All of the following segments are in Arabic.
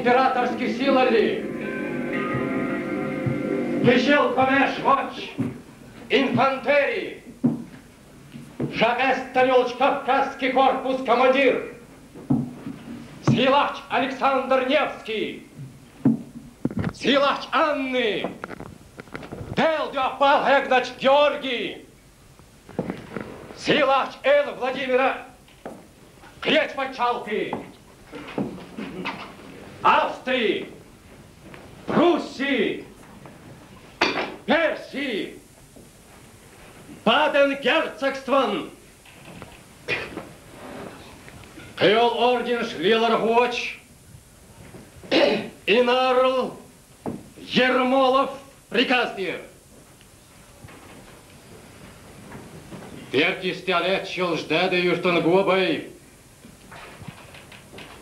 Императорские силы ли? Пришел помеш watch инфантерии. Жагаст Танилович, Кавказский корпус, командир. Силач Александр Невский. Силач Анны. Телдюапал Эгнач Георгий. Силач Эл Владимира Кречмачалки. Австрии, Пруссии, Персии, Баден-Герцогствон. Кыйл орден Шлиларгоч, Инарл Ермолов приказнер. Тертистялет чылждады юштын губай.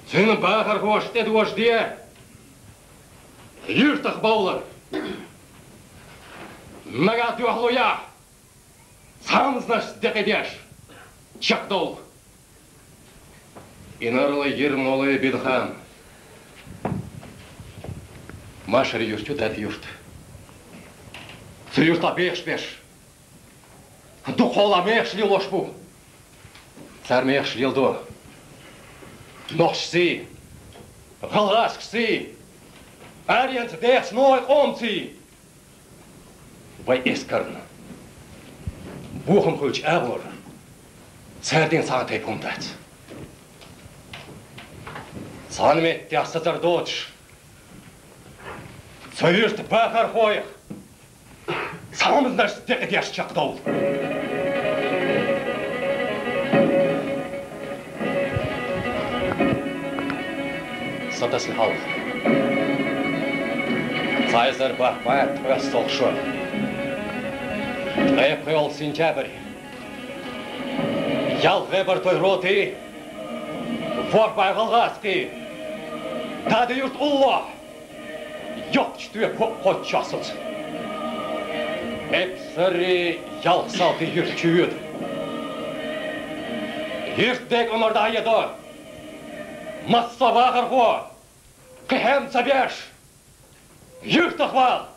Сыны бағыр қошты дұжде. Юртық баулар. Нага дуахлуя. Самзнаш декедеш. Чақдол. Инарлы Ермолы Бидхан. Машыр юртю дәт юрт. Сыр юрта беш-беш. Дұқола меқшли лошбу. Сәр меқшли лду. Ношси, Галаскси, Ариенц дес ной омци. Вай искарн. Бухам хулч авор. Сәрден сағатай пумдат. Санмет тясатар додж. Сойырт бахар хойх. Самыз дек деш чақдол. Сатасын хал. Сайзар бахбайт вестолшу. Эприл сентябрь. Ял вебер той роты. Ворбай Волгаски. Tade gjort Allah. Jokt du på tjassot. Epseri jalsalt i gjort tjud. Gjort deg under deg da. Massa vagar på. Gehem sabjers. Gjort akval.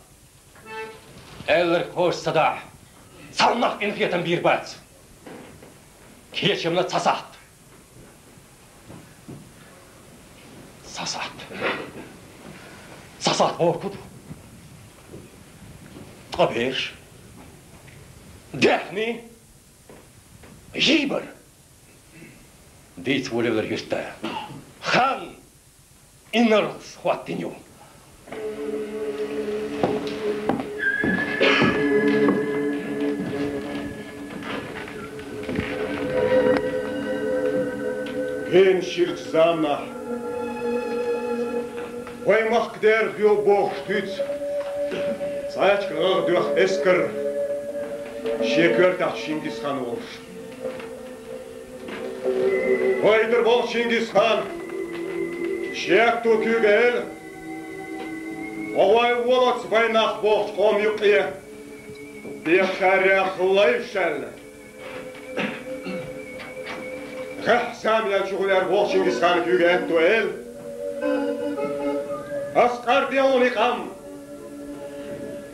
Eller korsada. Salnak infjetan birbats. Keçimle tasat. Sasat. Sasat orkudu. Tabiş. Dehni. Jiber. Dit volever juste. Han. Inners hvattinju. Hen şirt zamna. Ваймах der bio бог штüt. Sayaç kırır dök esker. Şekör tak Şingiz Han olmuş. Oydur bol Şingiz Han. Şek tökü gel. Ovay volot vaynах bog kom yuqıya. Bexarya xılay şel. Sam bilen şuğular bol Şingiz Han küge ettu el. Asqar diyon iqam.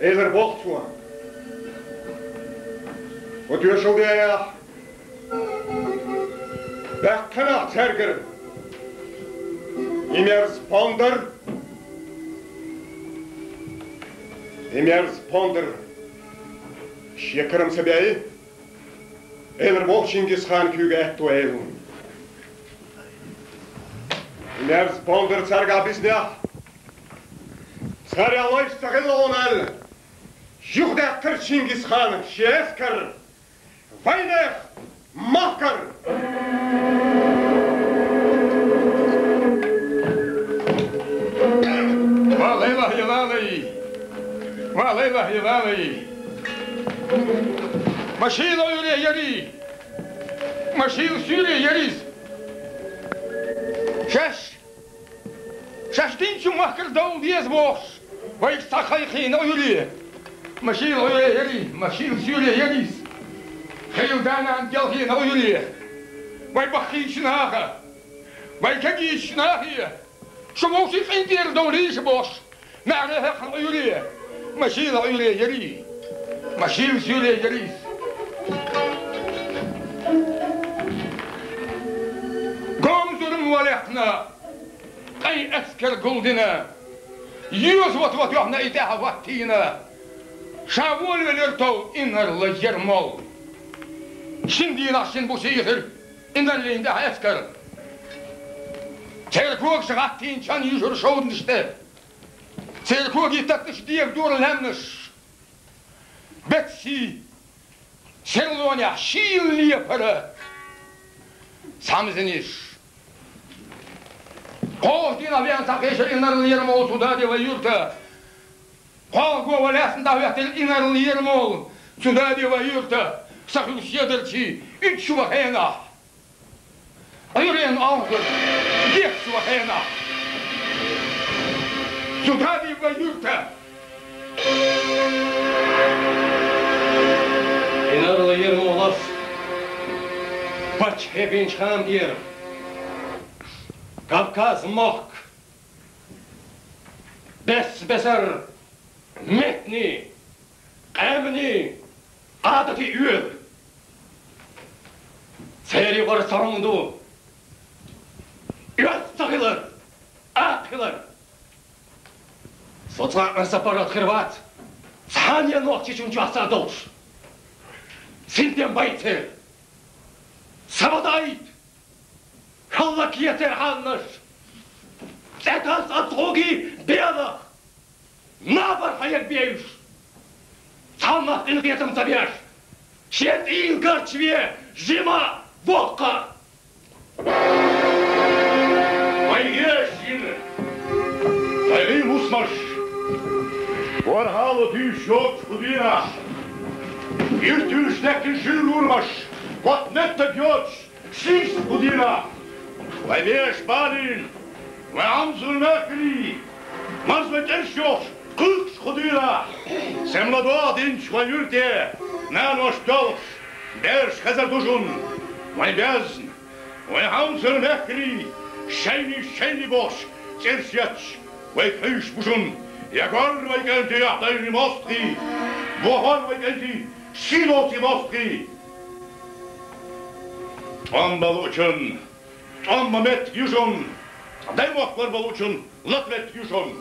Eler bog tuan. O diyorşul ya. Bakkana tergir. Imers ponder. Şekerim sebeyi. Eler bog Şingiz Han küge ettu elun. Imers ponder sarga bisnah. Sarı alay sağıl onal. Juhda kır Şingiz Han, şesker. Vaynek, mahkar. Valeylah yılalay. Valeylah yılalay. Maşil öyle yeri. Maşil süre yeriz. Şaştınçı mahkar davul diyez boş. Vay sakaykhine öyle. Maşil öyle yeri. Maşil süre yeriz. Hayıldanan gelkhine öyle. Vay bakhi şınaha. Vay kagi şınahi. Şu moşik indir davul boş. Na'rehe öyle. Maşil öyle yeri. Maşil süre yeriz. Gomzurum valehna. Ay asker guldina. Yüz vat yohna itaha vattina. Şavul velirtov inarlı yermol. Şimdi nasın bu seyir. İnarlığında asker. Terkuk şahattin çan yüzür şovun işte. Terkuk itatmış diye durlanmış. Betsi. Serlonya şiilli yapara. Samziniş. Qov dina bilen sakışır inarlı yermol sudadi ve yurta. Qov govalasın davetil inarlı yermol sudadi ve yurta. Sakış yedirçi üç şuvahena. Ayırın ağzır. Gek şuvahena. Sudadi ve yurta. İnarlı yermolas. Baç hepinç ham diyerim. Kavkaz mok. Besbeser. Metni. Emni. Adeti üyed. Seri var sarındu. Üyed sakılır. Akılır. Sotsaklar saparat Hırvat. Sanya nokçı çünkü asa dolş. Sinten baytı. Sabadayt. Kallak yeter hanmış. Zekas atogi beyada. Nabar hayal beyüş. Salmak inqiyetim tabiyaş. Şet il garçviye jima vokka. Vaygeşin. Vaygi musmaş. Varhalı düş yok kudina. Bir tüştekin jil urmaş. Vat nette göç. Şiş kudina. Vaygeş balin. ve amzulmekli, mazvet erşoş, kırk şuduyla, semla doğa dinç ve yürte, nanoş dalş, derş hazır duşun, ve bezn, ve amzulmekli, şeyni boş, serşyaç, ve kıyış buşun, yakar ve geldi yahtayını mostri, buhar ve geldi şiloti mostri. Tam baluçun, tam Mehmet Yüzün, Demaklar baluçun, Latvet Yüzün.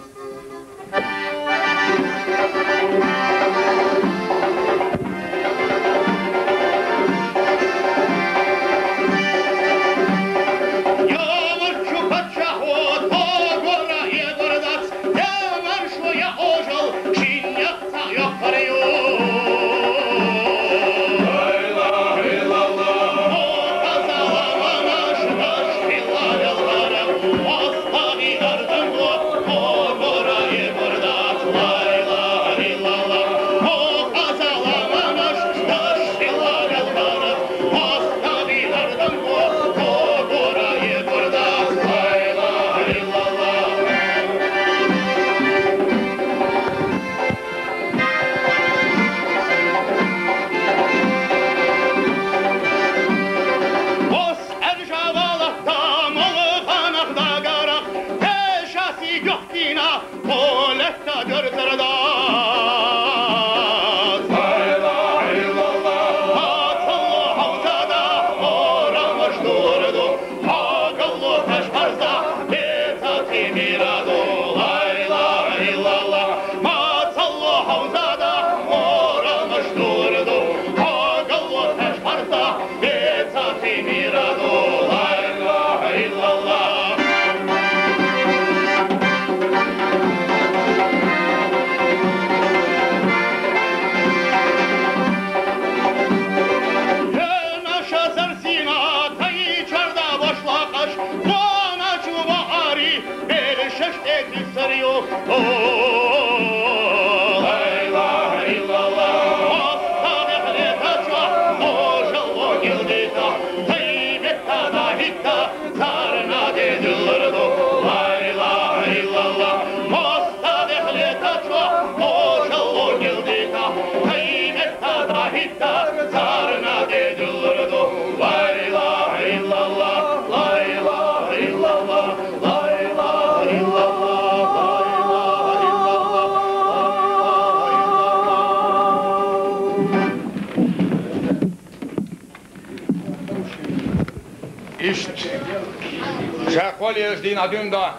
Шахвализ дин адюнда,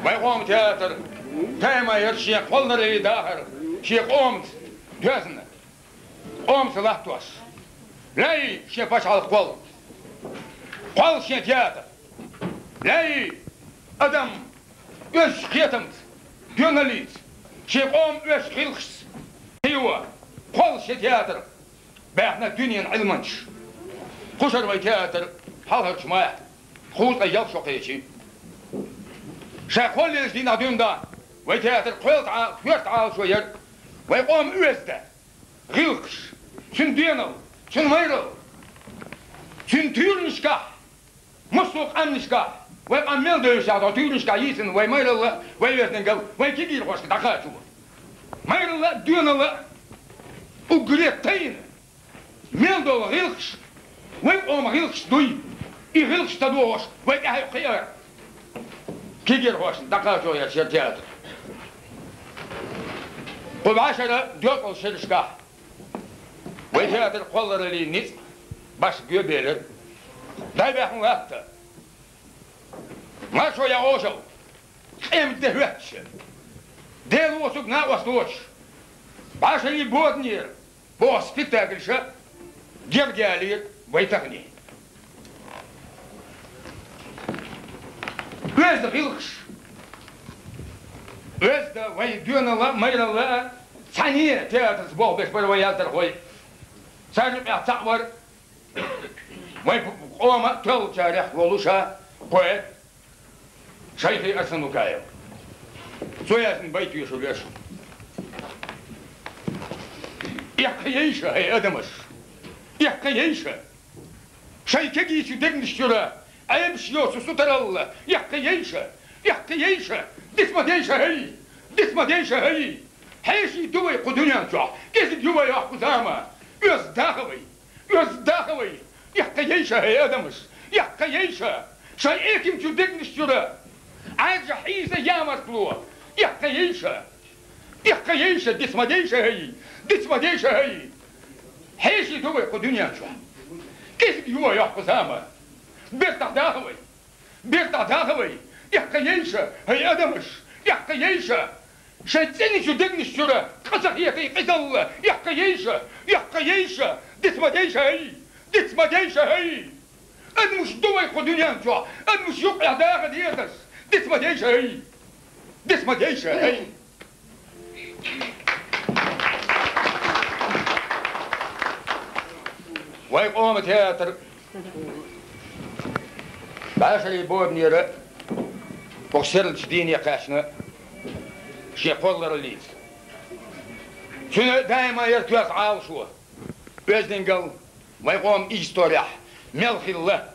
байгом театр, таймайыр шех қолнары дахыр, шех омт, дөзіні, омт лахтуаш, ләй шех башалық қол шех театр, ләй адам өш кетімд, дөңіліз, шех ом өш қилқыс, тиуа, қол шех театр, бәхна дүниен илманш, құшырбай театр, халқыр шмая. خوز ایال شقیچی. شخولی از دین آدم دا و تئاتر قلت عال شویر و قام اوزده غیلکش چون دینو چون میرو چون تورنشکا مسلوق انشکا و قام مل دوشاد تورنشکا ییسن و میرو و اوزدنگل و کی گیر خوش داخل شو میرو دینو او گریت تین مل دو غیلکش و قام غیلکش دوی İğilç tadı hoş, ve kıyar. Kigir hoş, dakika çoğuya şirtiyat. Bu başarı dört ol şirişka. Ve tiyatır kolları liniz, baş göbelir. Daybahın vaktı. Ma çoğuya hoşu, emde hüvetçi. Del osuk na osluç. Başarı bodnir, bu spektaklişi, gergelir ve takni. Özde gılgış. Özde ve dönala, mayrala, saniye teatrısı bol beş böyle yazdır koy. Sarıp yapsak var. Ve olama tol çarek oluşa poet. Şeyhi Hasan Ukayev. Soyasın bayt yaşılıyor. Yakıyışa hey adamız. Yakıyışa. Şeyke giysi demmiş şura. Ayıp şiyosu su tarallı, yakka yeyşe, يحكييشة دسمديشة هي دسمديشة هي حيشي دوي قدنيا جوا كيف جوا يا قزامة يزداخوي يحكييشة هي أدمش يحكييشة شيء جو دقن الشرا عاج حيزة يا مرتلوه يحكييشة دسمديشة هي حيشي دوي قدنيا جوا كيف جوا يا قزامة بيرتع داخوي يحكييشة هي أدمش يحكييشة شيء جو دقن الشرا قصة هي قصة يحكييشة دسمديشة هي أنا مش دوي قدنيا جوا أنا مش يقع داخل ديتس دسمديشة هي ويقوم تياتر باشري بوب نيرة بوكسر الجدين يقاشنا شي قولر الليل شنو دايما يرتوك عاوشوه بيزدن قل ويقوم إيستوريح ملخي الله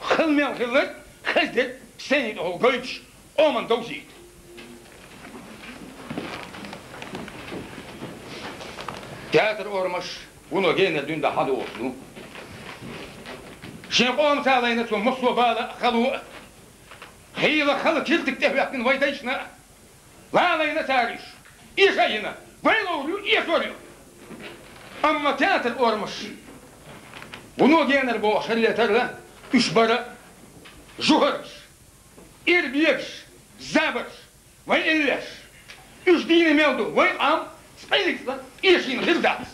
خل ملخي الله خزدت سنة أو قيتش أومن دوزيد تياتر أورمش ونو جينا دون دا حدو أصلو شين قوم تالينا سو مصو بالا خلو خيلا خلو كيلتك تهويقن ويديشنا لا لينا تاريش إيشاينا ويلوريو إيشوريو أما تياتر أورمش ونو جينا البوش اللي ترلا إشبرا جوهرش إربيش زابرش وإلش إش ديني ميلدو وين عم سبيلكسلا إيشين غيرداس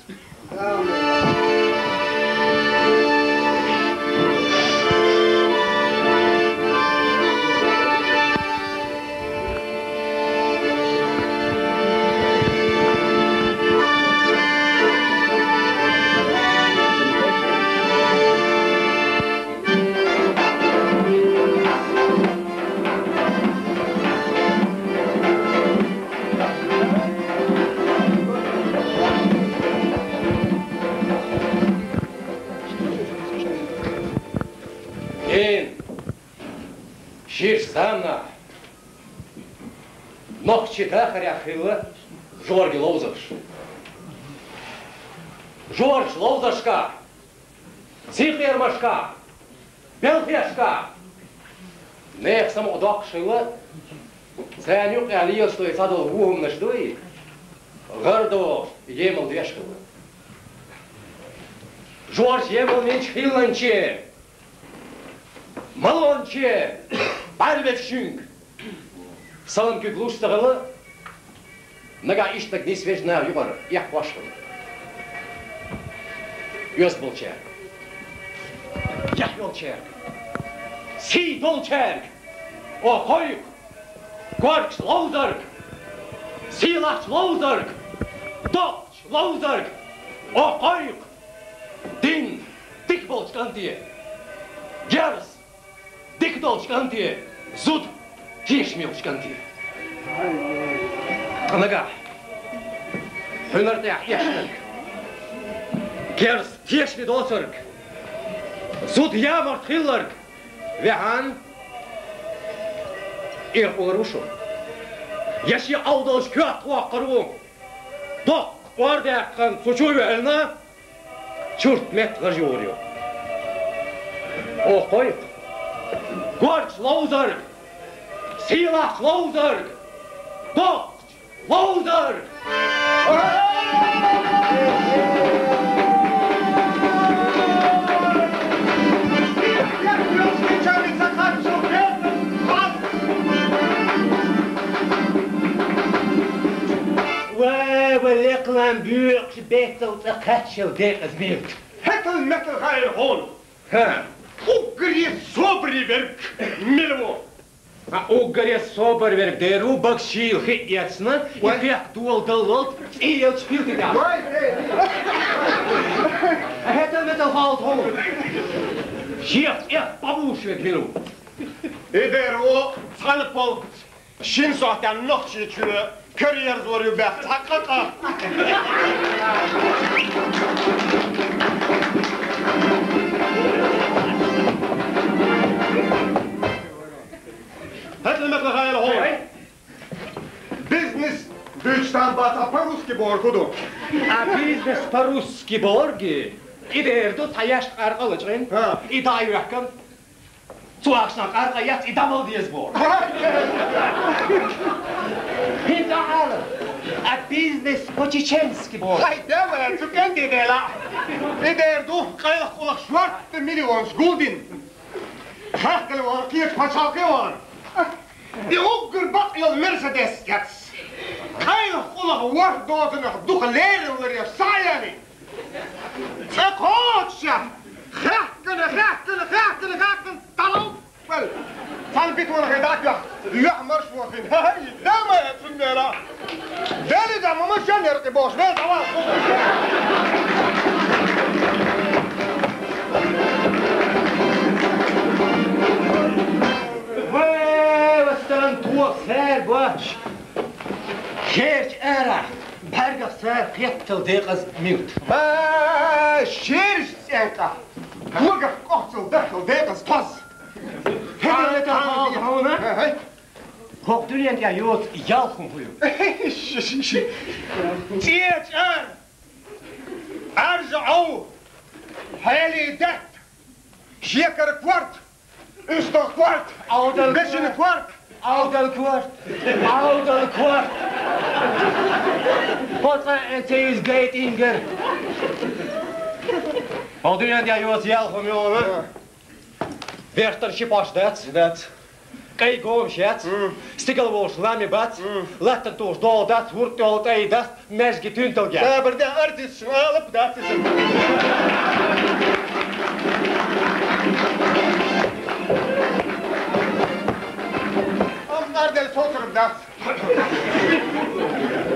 شيش زامنا نوخشي تاخر يا خيلة جورج لوزرشكا سيخيرمشكا بلخيشكا نيخ سمو دوخ شيلة سانيوك عليو что и садал вугом наждуи гордо емал двешкала Жорж емал менч хиланче Малонче, барбетшинг. Салам кюглустагалы, нага иштак не свежна югар, як вашкал. Ёс болчер. Як болчер. Си болчер. О хойк. Горкс лоузарк. Силач лоузарк. Докч лоузарк. О хойк. Дин, дик болчкантие. Герс. Дикдолчкантие, зуд, кишмилчкантие. Нага, хунартя яшнак. Керс кишми досорг. Зуд ямарт хилларг. Вехан ир урушу. Яши аудалш кят вақыру. Док вардяққан сучуй элна чурт мет гажиорио. О қойық. Gorch Lozarg, Silach Lozarg, Dok Lozarg. Welliqlan buurtje beter te katjel dit is wild. Hetel metal ga je gewoon. Угри собриверк милво. А угри собриверк деру бакшил хитяцна и как дуал далот и я спил ты да. А это метал хаут хол. Шеф, я бабушек милу. Идеро цалпол шин саатан нохчи чүлө карьер зорю бак такака. هات لي المبلغ هاي لهون. بيزنس Deutschland бата по-русски боргудо. А бизнес по-русски борги. Идерду таяш аргалычын. И дайракын. Цуакшнак аргаят и дамыл диез бор. Хитаал. А бизнес по-чеченски бор. Ай, дема, цукен дедела. Идерду кайлах улах шварт миллион гулдин. Хакел вар киет пачалке вар. Die onkel bak je Mercedes jetzt. Keine volle woord door nog doe leren weer je saaier. Ik hoort je. Gakken. Talent. Wel. Van Piet worden gedacht ja. Ja, maar zo geen. Hey, daar maar het fundera. Deli daar maar je neer te boos. Wel dan. Tuo fair watch. Geert era. Berga fair pietel degas mute. Sheers enka. Hoega kortel degas pas. Hele dag houden. Hoog doe je ja jood jalchen voor je. Geert er. Arze au. Hele dat. Zeker kwart. Is toch kwart? Oudel Beetje kwart. Oudel kwart. Wat het is great Inger. Al doe je ja jood jalchen jongen. Werchter chipas dat. Kijk gewoon schat. Stikkel was lami bat. Laat het ons door dat wordt altijd dat mes getuntel ja. Ja, maar de artis wel op dat is het. Om del soter op dat.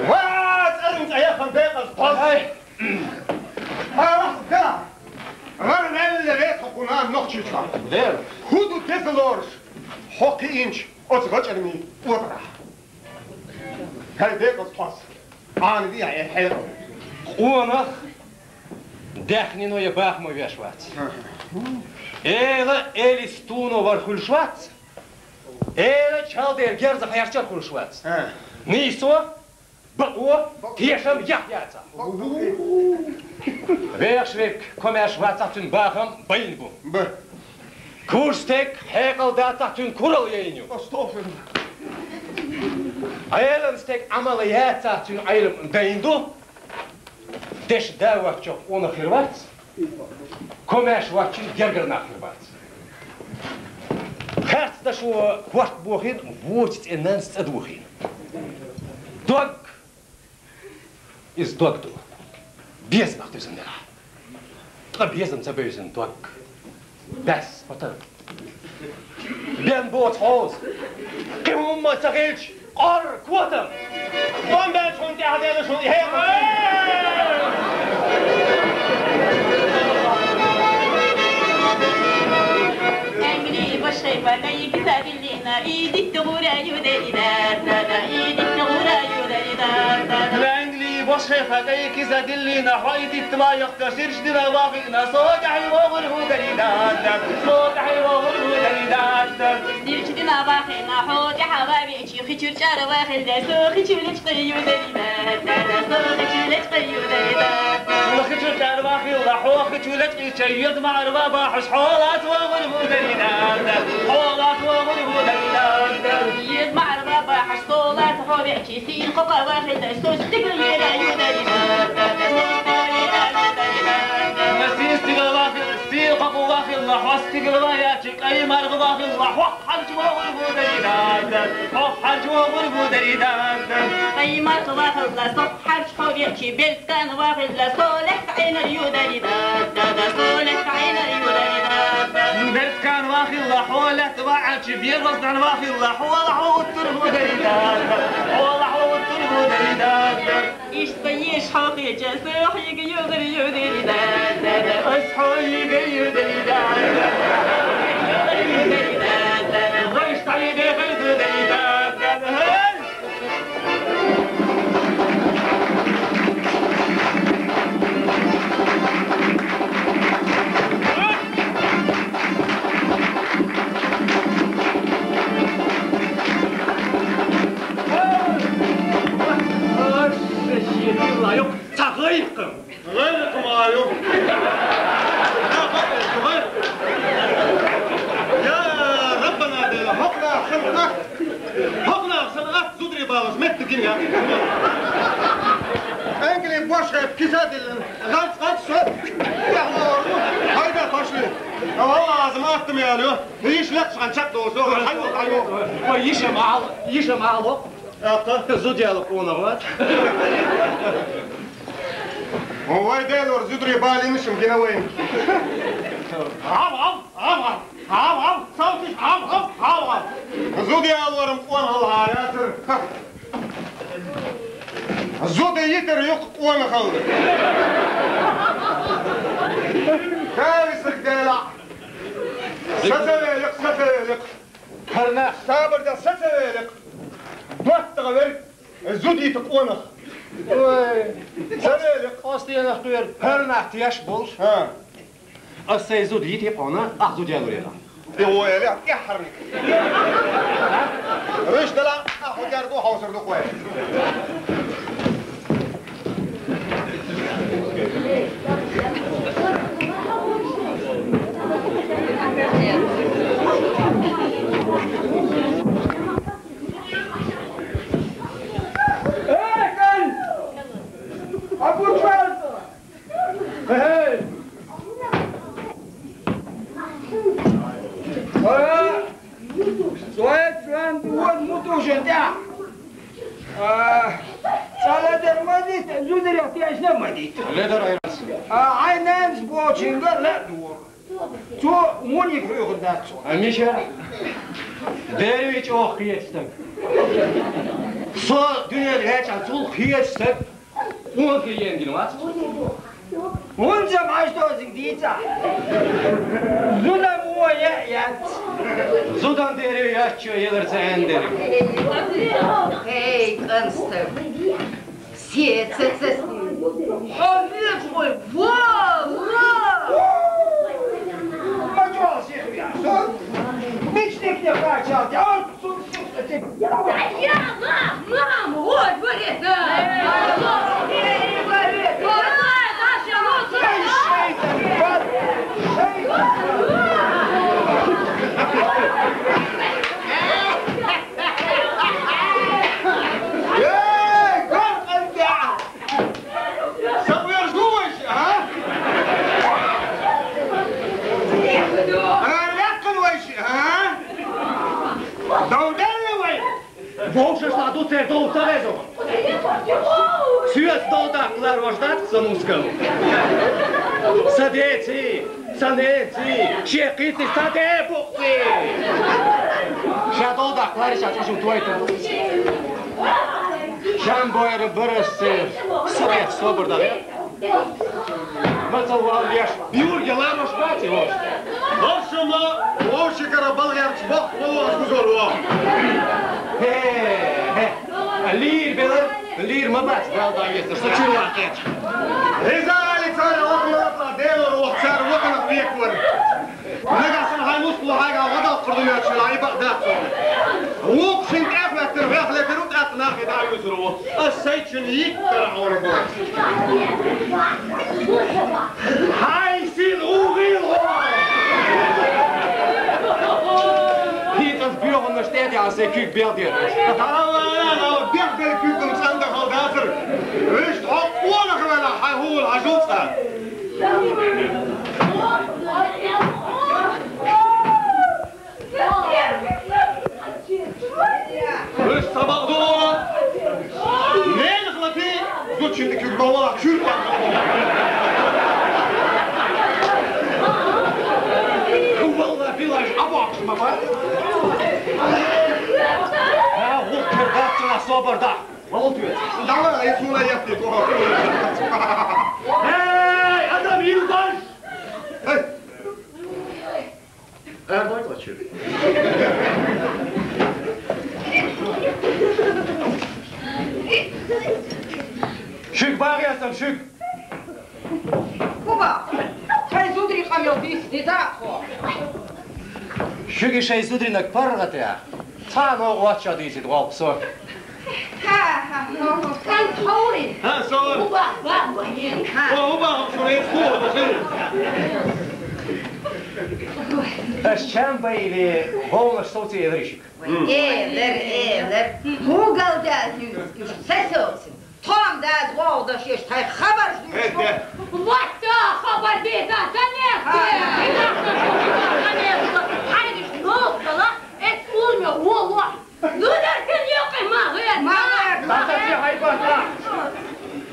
Wat ergens aan je van Bergers pas. Wacht, daar. Waar een hele reet op een nog iets van. Hoe doet dit de loors? Hockey inch, als wat je niet opera. Hij deed als pas. Aan die hij heel. Onach. Dechni no je bach mo weszwat. Eli stuno var hulszwat. Eli chalder gerza hayarchar hulszwat. Niso. Ba'o tiesham yahyaza. Werschwik kommerschwat atun bacham bainbu. Kurstek hekeldat atun kural yeinyu. Aylenstek amaliyat atun aylem baindu. Desh dawakcho ona khirvat. Kommerschwatchin gergerna khirvat. Kart da scho kwart bochin wordt in nanst adwochin. Dog is dog do. Без macht es nera. Trabezem zabösen dog. Bes poter. Ben boot haus. Kim ma sagilch. Ar quatam. Van ben schon der hat schon Şeyfa dayı güzelliğine idik doğura yüreğine idik doğura yüreğine Rengli boş şeyfa dayı güzelliğine haydi tıma yaklaşır şdira vakına soğuğu vurgu derinden soğuğu vurgu derinden Dirçidina vakına hoca hava biçi hiçür çare vakilde soğuğu çüleç kıyıyor derinden soğuğu çüleç kıyıyor derinden وخجل ترواحي وضحوك تولد شيد مع ربابا حش حولات وغربو دليلان حولات وغربو دليلان يد مع ربابا حش طولات حوبيكي سين قطع واحد سوس تقل يرايو دليلان مسيس تقل واخي السير قبو واخي الله وس تقل واياتك أي مرغ واخي الله وحج وغربو دليلان وحج وغربو دليلان أي مرغ واخي الله صف حج حوبيكي بلسكان واخي الله صولك عين اليوداني دا صولك عين اليوداني دا بس كان واخي الله حوله تبعك كبير وصنع واخي الله حوله حوتره دليلان حوله حوتره دليلان إيش بيش حقي جسوح يقيودر يودري دا أصحى يقيودري دا غيش طريق يقيودري دا Hogna sanat zudri balas mettikin ja. Enkele boschrijf kisadillen. Ganz zo. Ja, hayda taşlı. Allah ağzım attım yani. Hiç laks an çak doğru. Ой, еще мало. Yaptı. Зудялок он вот. Vay delor zudri balıymışım gene vayım. Av. Savtiş av. Zudi alvarım on hayatır. Zudi yeter yok on kaldı. Kavisik dela. Setevelik. Karna sabırda setevelik. Dörtte ver. Zudi tık on. Setevelik. Остыянах туер пернах тияш бол. Ha. Assay zud yitip ona zudya görüyor. هو يا يحرني ريش دلا اخو جاردو حوصر دو كويس Aynen boçinga la dur. Ço muni kırıklar. Amisha, derviç o kıyetsem. So dünyada hiç açıl kıyetsem. O kıyengin var. Unca maçtozing dica. Zuna muya yat. Zudan deri yaşıyor yılırsa ender. Эй, Константин, все цецес. А век мой, Maçol şehriya. Biçtik de kaçal. Ya sus. Я, мам, вот, говорит, Боже, сладу це до утарезу. Свет долда кларвождат самускам. Садеці, шекити садебуки. Шадолда клариша чашу туайта. Шам бойры бұрысы совет собырда. Мацал валгеш, бюр еларош бати ош. Ошыма, ошы карабал ярч бақ болуаз гузор о. Лир мабац, правда, есть, что чувак это. Изали царя окна делор охцар окна веквар. Нагасан хай мускул хайга вадал курдумят шилай багдат. Вокшин эфлектер вехле берут атна хида юзру. Асайчын yittер орбо. Хай син угил. Hitans bureau nog steeds aan zijn kuk beeld hier. Nou, dicht kukum zanda galdater. Rust op oorlog wel, hij hoor, hij zult staan. Rust sabah door. Nee, nog laat hij. Goed, je de kuk bouwen, kuur. Hoewel de village afwacht, maar. Ja, wat gebeurt er soberda? Wat doet? Давай, я сюда ехать, Hey, adam Yıldaş! Hey. Erdoğan kaçıyor. Şük bağırsam şük. Kuba, çay zudri kamyon bir dako. Şük işe zudrinak parlatı ya. Tam o vaçça diyecek o so. Ha, kan taurin. Ha, sor. Kuba, baba, yin. Oba, şuraya koy, bakın. الشام بيلي هون صوتي يدريشك إيلر هو قال ده يش سسوسن توم ده واو ده شيش تاي خبر واتا خبر بيتا تنيك حاجة نوصلة تقول له والله دولار كل يوم ما غير ما تسي هاي بطلع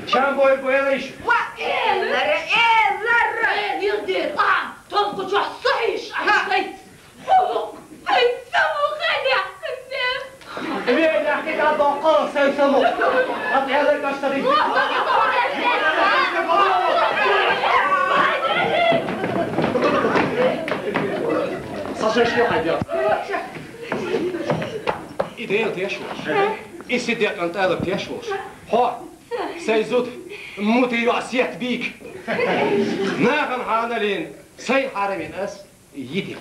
شام بوي بويليش إيلر يدير تنقش صحيش عشتيت سمو خدع ليه نحكي على البقرة سيسمو أطلع لك أشتري صاشا شو حاجة إيديل تيشوش إيسيديك أنت ألب تيشوش ها سيزود موتي يعسيت بيك ناغن حانلين سي حارمين أس يديك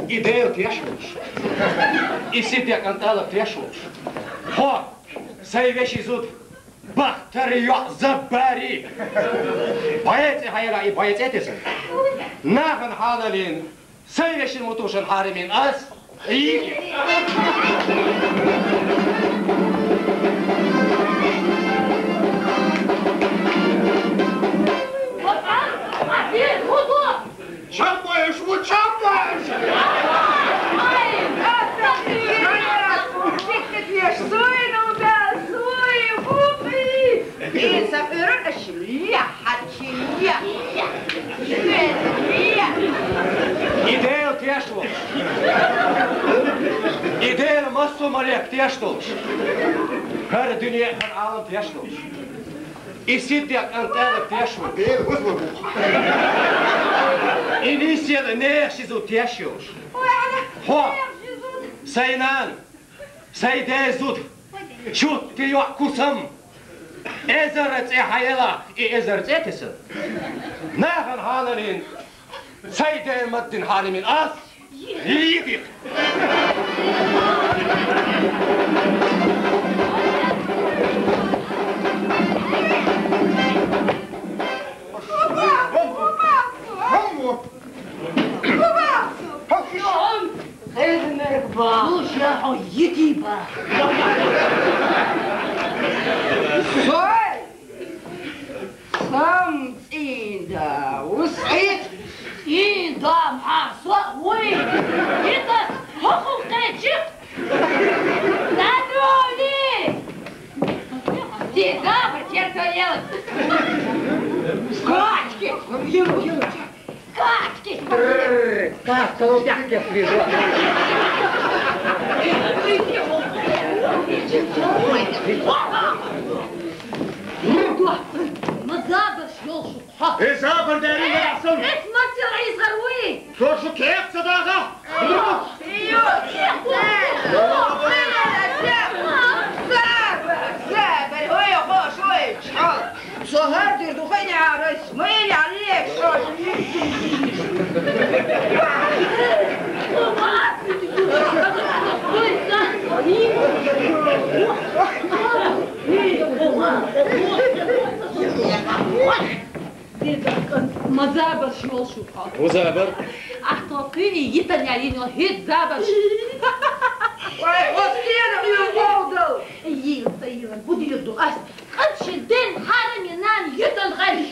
إيديل تيشوش إيسيديك أنت ألب تيشوش ها سيفيشي زود بختري يعزباري بايتي هايلا بايتي اتسن ناخن حالالين سيفيشي الموتوشن حارمين أس إيكي شامبوش وشامبوش إيديل تيشوش إيديل مصو مريك تيشوش هر الدنيا هر عالم تيشوش إيسيديك أنت ألب تيشوش إيه وزبر إنيسيال نيشيزو تيشوش هو سينان سيدازود شو تيوع كوسم إزرت إحيلا إزرت إتسن ناخن حالرين سيدين مدين حارمين أس يديك وش يا حيتي با سوي صمت إيدا وسعيد إيدا محاصة وين إيدا حقوق تاجيك نادولي تيغابر تيركويل كاتكي كاتكي كاتكي لو تحكي في ما زابش يوشك حق إيه زابر دارين الأحسن اسمع ترعيز غروي شو كيف صداقة زابر هو يا شوي سهرت دخيني على اسماعيل عليك ما زابرش يوشك وزابر أحتقيني يتنيالين هيت زابرش وستينا يوضو يطير بدي يدو أس قدش الدين حرم ينام يتنغش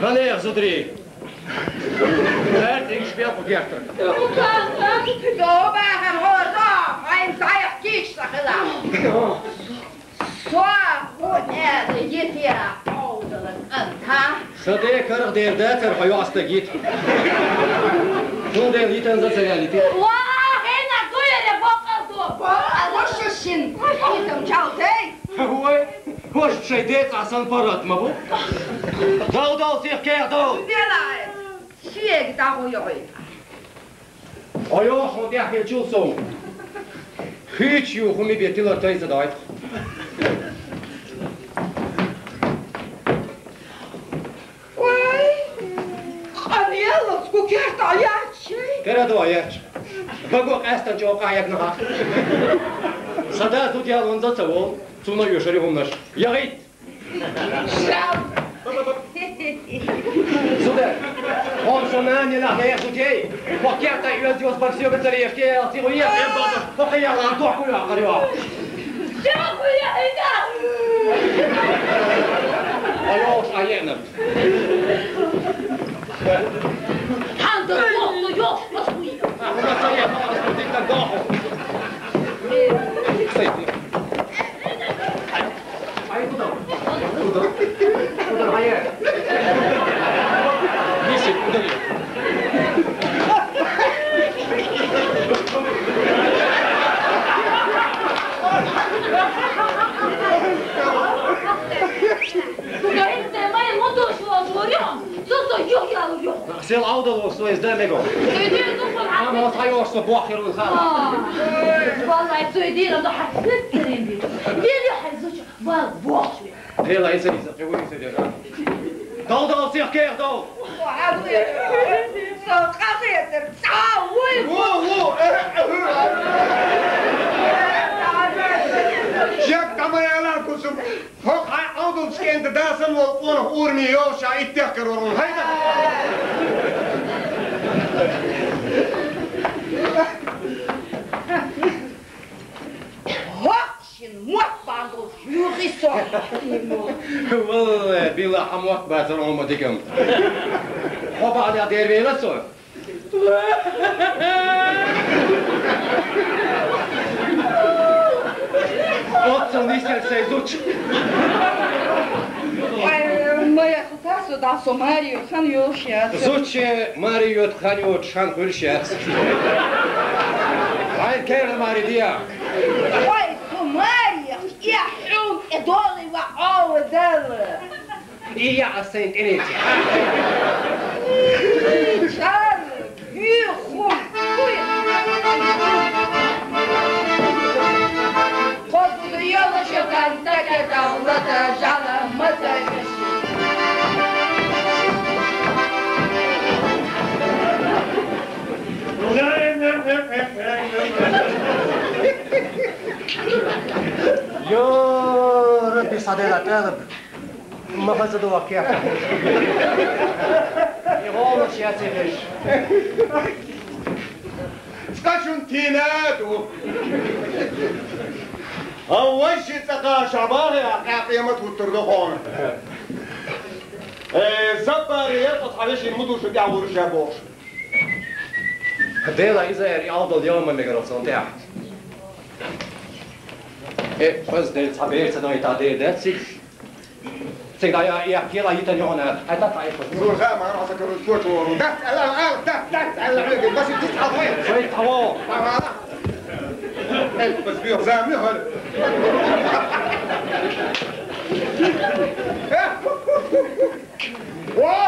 غنير زدري لا تيجي بيا بقيتك دوبا هم هو ضاف عين صحيح كيش سخلا صاف ونادي يتيا عودلك أنت صديق كرغ دير داتر حيو أستجيت شو دير يتنزل سياليتي واه هنا قوية بقلتو وش الشن يتم جاوتي هو شيديت عسان فرات ما بو دو سيخ كير دو ديلاي شيك داو يوي أيوه خون دي أحكي شو سو Hiç yuhumu betiler teyze dayı. Vay! Anıyalım, bu kert ayak şey. Kere de ayak. Bagok estan çok ayak naha. Sada tut ya onza tavol. Suna yoşari homnaş. Yağit. Şam! Sude. On sonan yela haya sutey. Vakiyata yüzüyoruz baksıyor betleri yefke atıyor ya. Bakın ya lan tuhku ya kariwa. Şam uyayda! Ayos ayağına. Handır yoktu yok, nasıl uyuyor? Ama sen yapamazsın dikkat daha. Hayır bu da. Bu da hayır. Neyse bu da. Сел аудало своє здемего. Ama sayıyorsa bu ahirun hala. Vallahi söyleyeyim de hasretlerim diyor. Geliyor hazırca. Var boş ver. Hela insan izah ediyor. Dal sirker dal. Abi. Sağ kasedir. Sağ vur. Jak kamayalar kusum. Hok ay aldın skende dasen vol onu urmiyor şahit tekrar onun. Hayda. Hoşin muhabbando yürüsün. Vallahi billah amwak bazar olma dikim. Hoba ya dervele so. Otsun nisel se zuç. Моя хутасу да Сомарию хан юшят. Zuç Mario Thanyo Chan Hülşet. Hayır kere Mario dia. Ой, Сомария, я хун эдоли ва аудел. İyi asen eneti. Чар, юхун. Kodu yola şokan taka davlata jala mataymış. Yo Rabbi sadela talab. ما فزد واقع. يغول شياتيش. Скачун тинадо. أول شيء تقع شعبان قيامة وتردو خون. زبر يقط عليش المدو شو بيعور شابوش. ديلا إذا يعود اليوم من ميجراسون تحت. بس ديل صبير تناي تعدي داتسي. سيدا يا كيلا يتنيونا أتا تعيش. زور خام أنا عسكر الشوط ودات على بس تسعة وين. شوي تهوا. بس بيو زامي هل. وا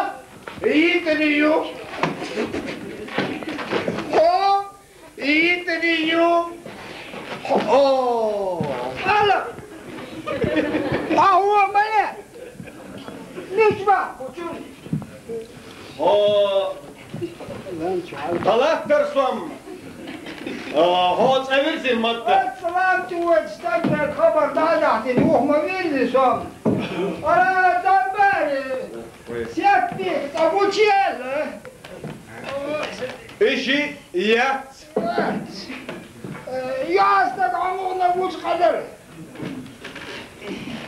يتنيو. يتنيو. هلا ما هو ملك نجمة طلعت درسهم هو تصور زي المدة سلامتي واستجمع الخبر ده تحتني وهم مين صام أنا دمبر سيادتي أبو تشيل إيشي يا يا أستاذ عمرنا وش قدر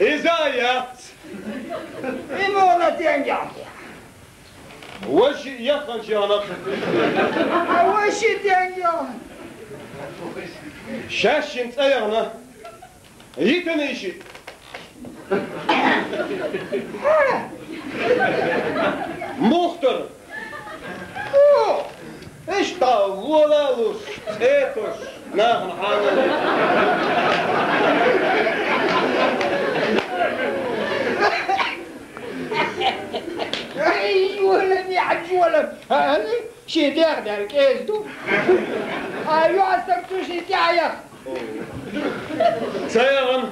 إذا يا إيمونا تنجح وش يخن شانك وش تنجح شاشين تأيغنا يتن إيشي مختر إيش طاولا لوش إيتوش ناخن حالا ولم يحج ولم هاني شي داخل كيس دو ايوا استكتو شي تاعي سيغن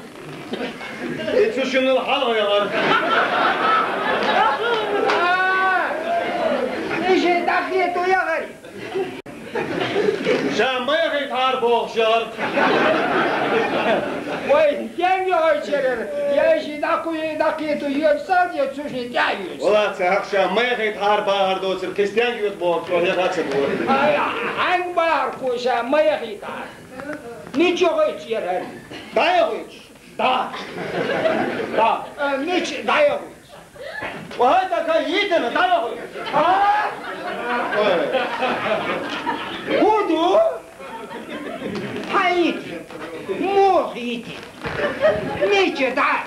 يتفشن الحلقة يا غن ايش دخلته يا غريب شام ما يخي تعرفوه شهر وين كان يغير يا شي دقيقته يفسد يتسوشني تعيش والله تسهق شام ما يخي تعرف هردوس الكريستيان يطبوك شو هي غاتش بور عن باركو شام ما يخي تعرف نيجي غير هر دايغويتش دا نيجي دايغويتش وهذا كان يدنا دايغويتش هودو حياتي موخيتي نيجي دار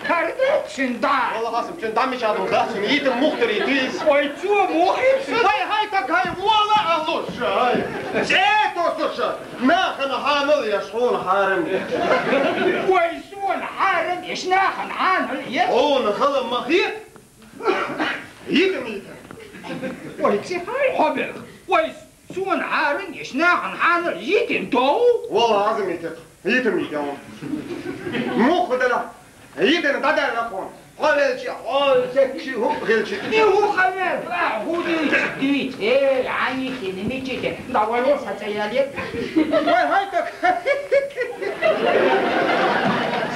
هردتشن دار والله حاسب شن دامي شادو داشن يدم مختريتيس ويتشو موخيتي هاي هاي والله أهلوش هاي شيتو سوشا ما خنا حامل يشحون حارم ويسون حارم يشناخن عامل هون خلم مخيط يدم ويكسي هاي حبل ويسون حارم يشناخن عامل يدم تو والله عظيم يتق يدم مو خدلا يدم دادا لكون قالشي قالشي هو غلشي هو خلاص هو ديت ايه عينيتي نميتي داولي ساتياليت وين هايتك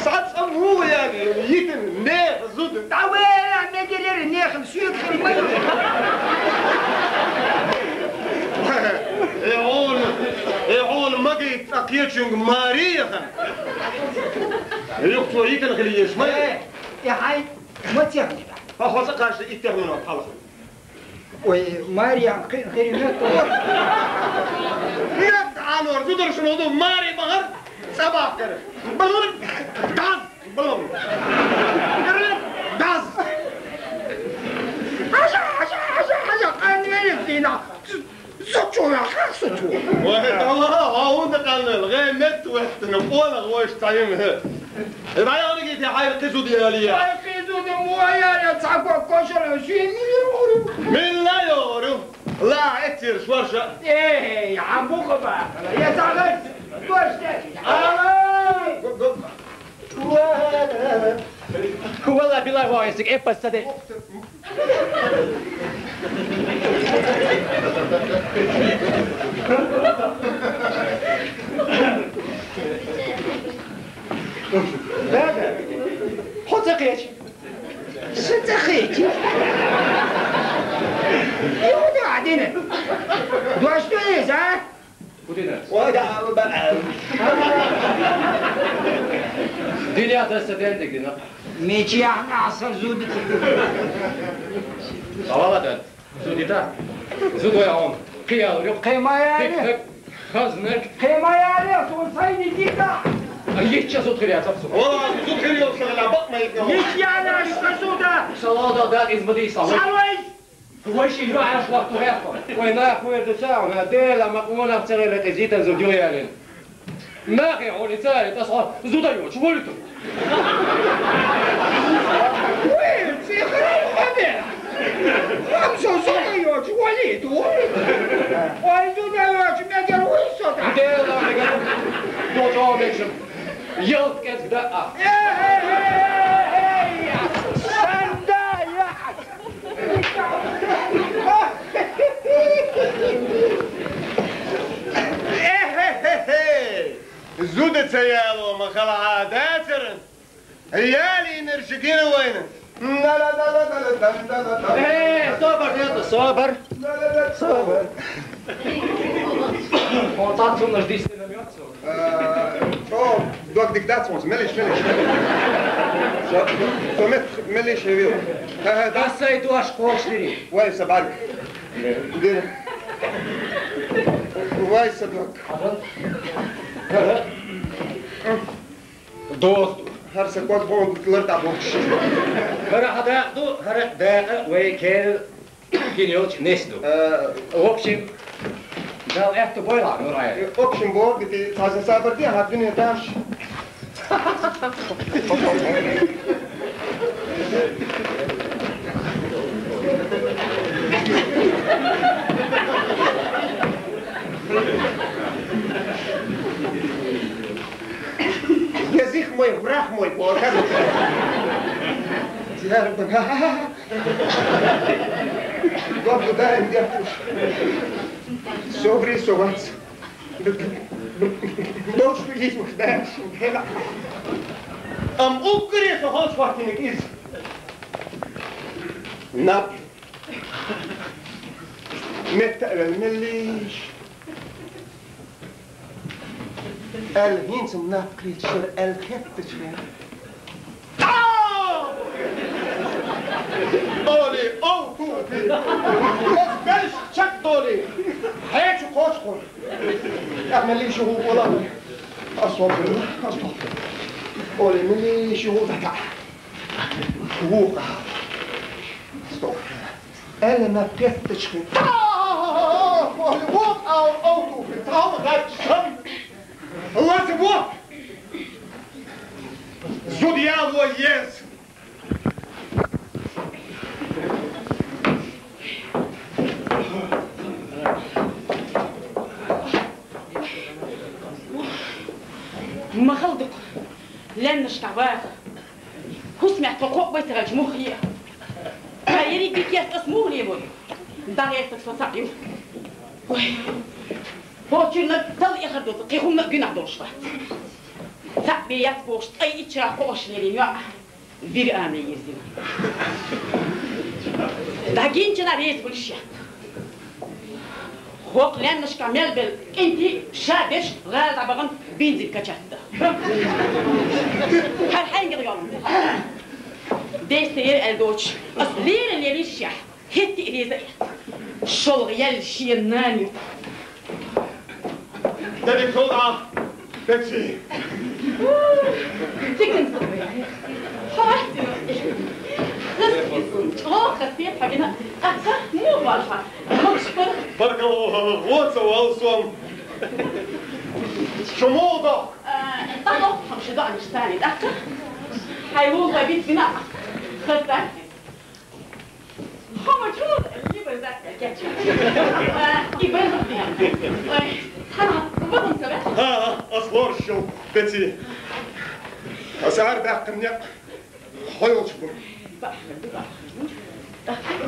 صعد هو يعني يدم نيخ زود داولي نجري نيخ سوق في يعون مقيت أكيدشون ماريخن يقطو يكن خليش ما يا هاي ما تيغني هو سقاش يتغنوا الحلقة وي ماريا خير نت عنور تدر شنو ماري بغر سبع كره بلور داز بلور داز حاجة قانين فينا سوتشو يا خاص سوتشو والله هو ده قال غير نت وحتنا ولا غوش تايم ها ما انا جيت حي القزو ديالي القزو دي مو يا تصعقوا كوشر شي من لا يورو لا اتير شورشة ايه يا عمو بقى يا زعلت واش والله بالله وايسك ايه بس صدق خذ قيتي ست خيتي يودا عدينا واش تريد ها ديلي هذا سدين دقنا ميجي احنا عصر زودتي والله ده زوديتا زود يا عم قيال قيمة يا خزنك قيمة يا صوصيني ديكا يتش زود خير يا تفسو والله زود خير يوصل على بق ما يتنوى يش يعني شخصودا صلاة ده إز بدي صلاة سالوي هو شيء ما عرف وقته هيك وين أخوي الدساو هذيلا مقولة بتغير لك زيتا زوجو يعني ما في عوني ثالث أصلا زوديو شو قلتوا وين في خير حبيب خمسة زوديو شو وليدو وين زوديو شو مجر ويسودا هذيلا مجر دوجو ميشم يلت كذا دقة زودت سيالو ما خلع داترن عيالي نرشقين وين لا لا لا لا لا لا لا ايه صبر يلا صبر صبر وطاط سنة جديد سنة اوه دوك ديك دات وانس مليش مليش هيو هذا السيد واش قوش لي واي سبعك دير واي سبعك دوست هرسك وقت بون تلرتع بوكش هرا هذا دو هرا داقة ويكيل كينيوش نسدو وبشم قال احتو بويلا نورايا اوبشن بورد دي تازه سافر دي هاتفين داش يا ربنا برضه دايم يفتش صبري صوت دوش بيجيش مخداش هلا أقري فهالش وقتك إيز ناب متقبل مليش الهين سم ناب قريت شر الخفت شر دولي أو توفي بلش شك دولي حياتي قوش قول أعمل لي شهور ولا أصوب أصوب قولي من لي شهور تحت ووقع أصوب أنا ما بكفتش خير قولي ووقع أو توفي تعال غير شم هو سبوه زوديا وياس ما خلدق لن نشتغل هو سمعت فوق بيترج مخيا هايري بيك يسمو لي بوي داريتك صاحبي وي هو كنا دل يخدو تقيهم جنا دوش صاحبي يتبوش اي تشرا خوش لي يا بير امي يزين داكين تنا ريت بلشيا وق لان مش كامل بال انتي شادش غاد عبغن بينزل كشات هل حين يوم ديستير الدوتش اصلير اللي ليش هتي ريزي شغل يل شي ناني دادي كولا بيتسي تكن حوحتي خفيف حقنا أحسن مو بالحق بارك الله غوصة والصوم شموضة طلع مش ضاع مش ثاني أحسن حيوان بيت بناء خذت هو مجهول يبغى ذاك الكاتش يبغى أنا بضم سبت أصبر شو بيتي أسعار ذاك النيق حيوش بو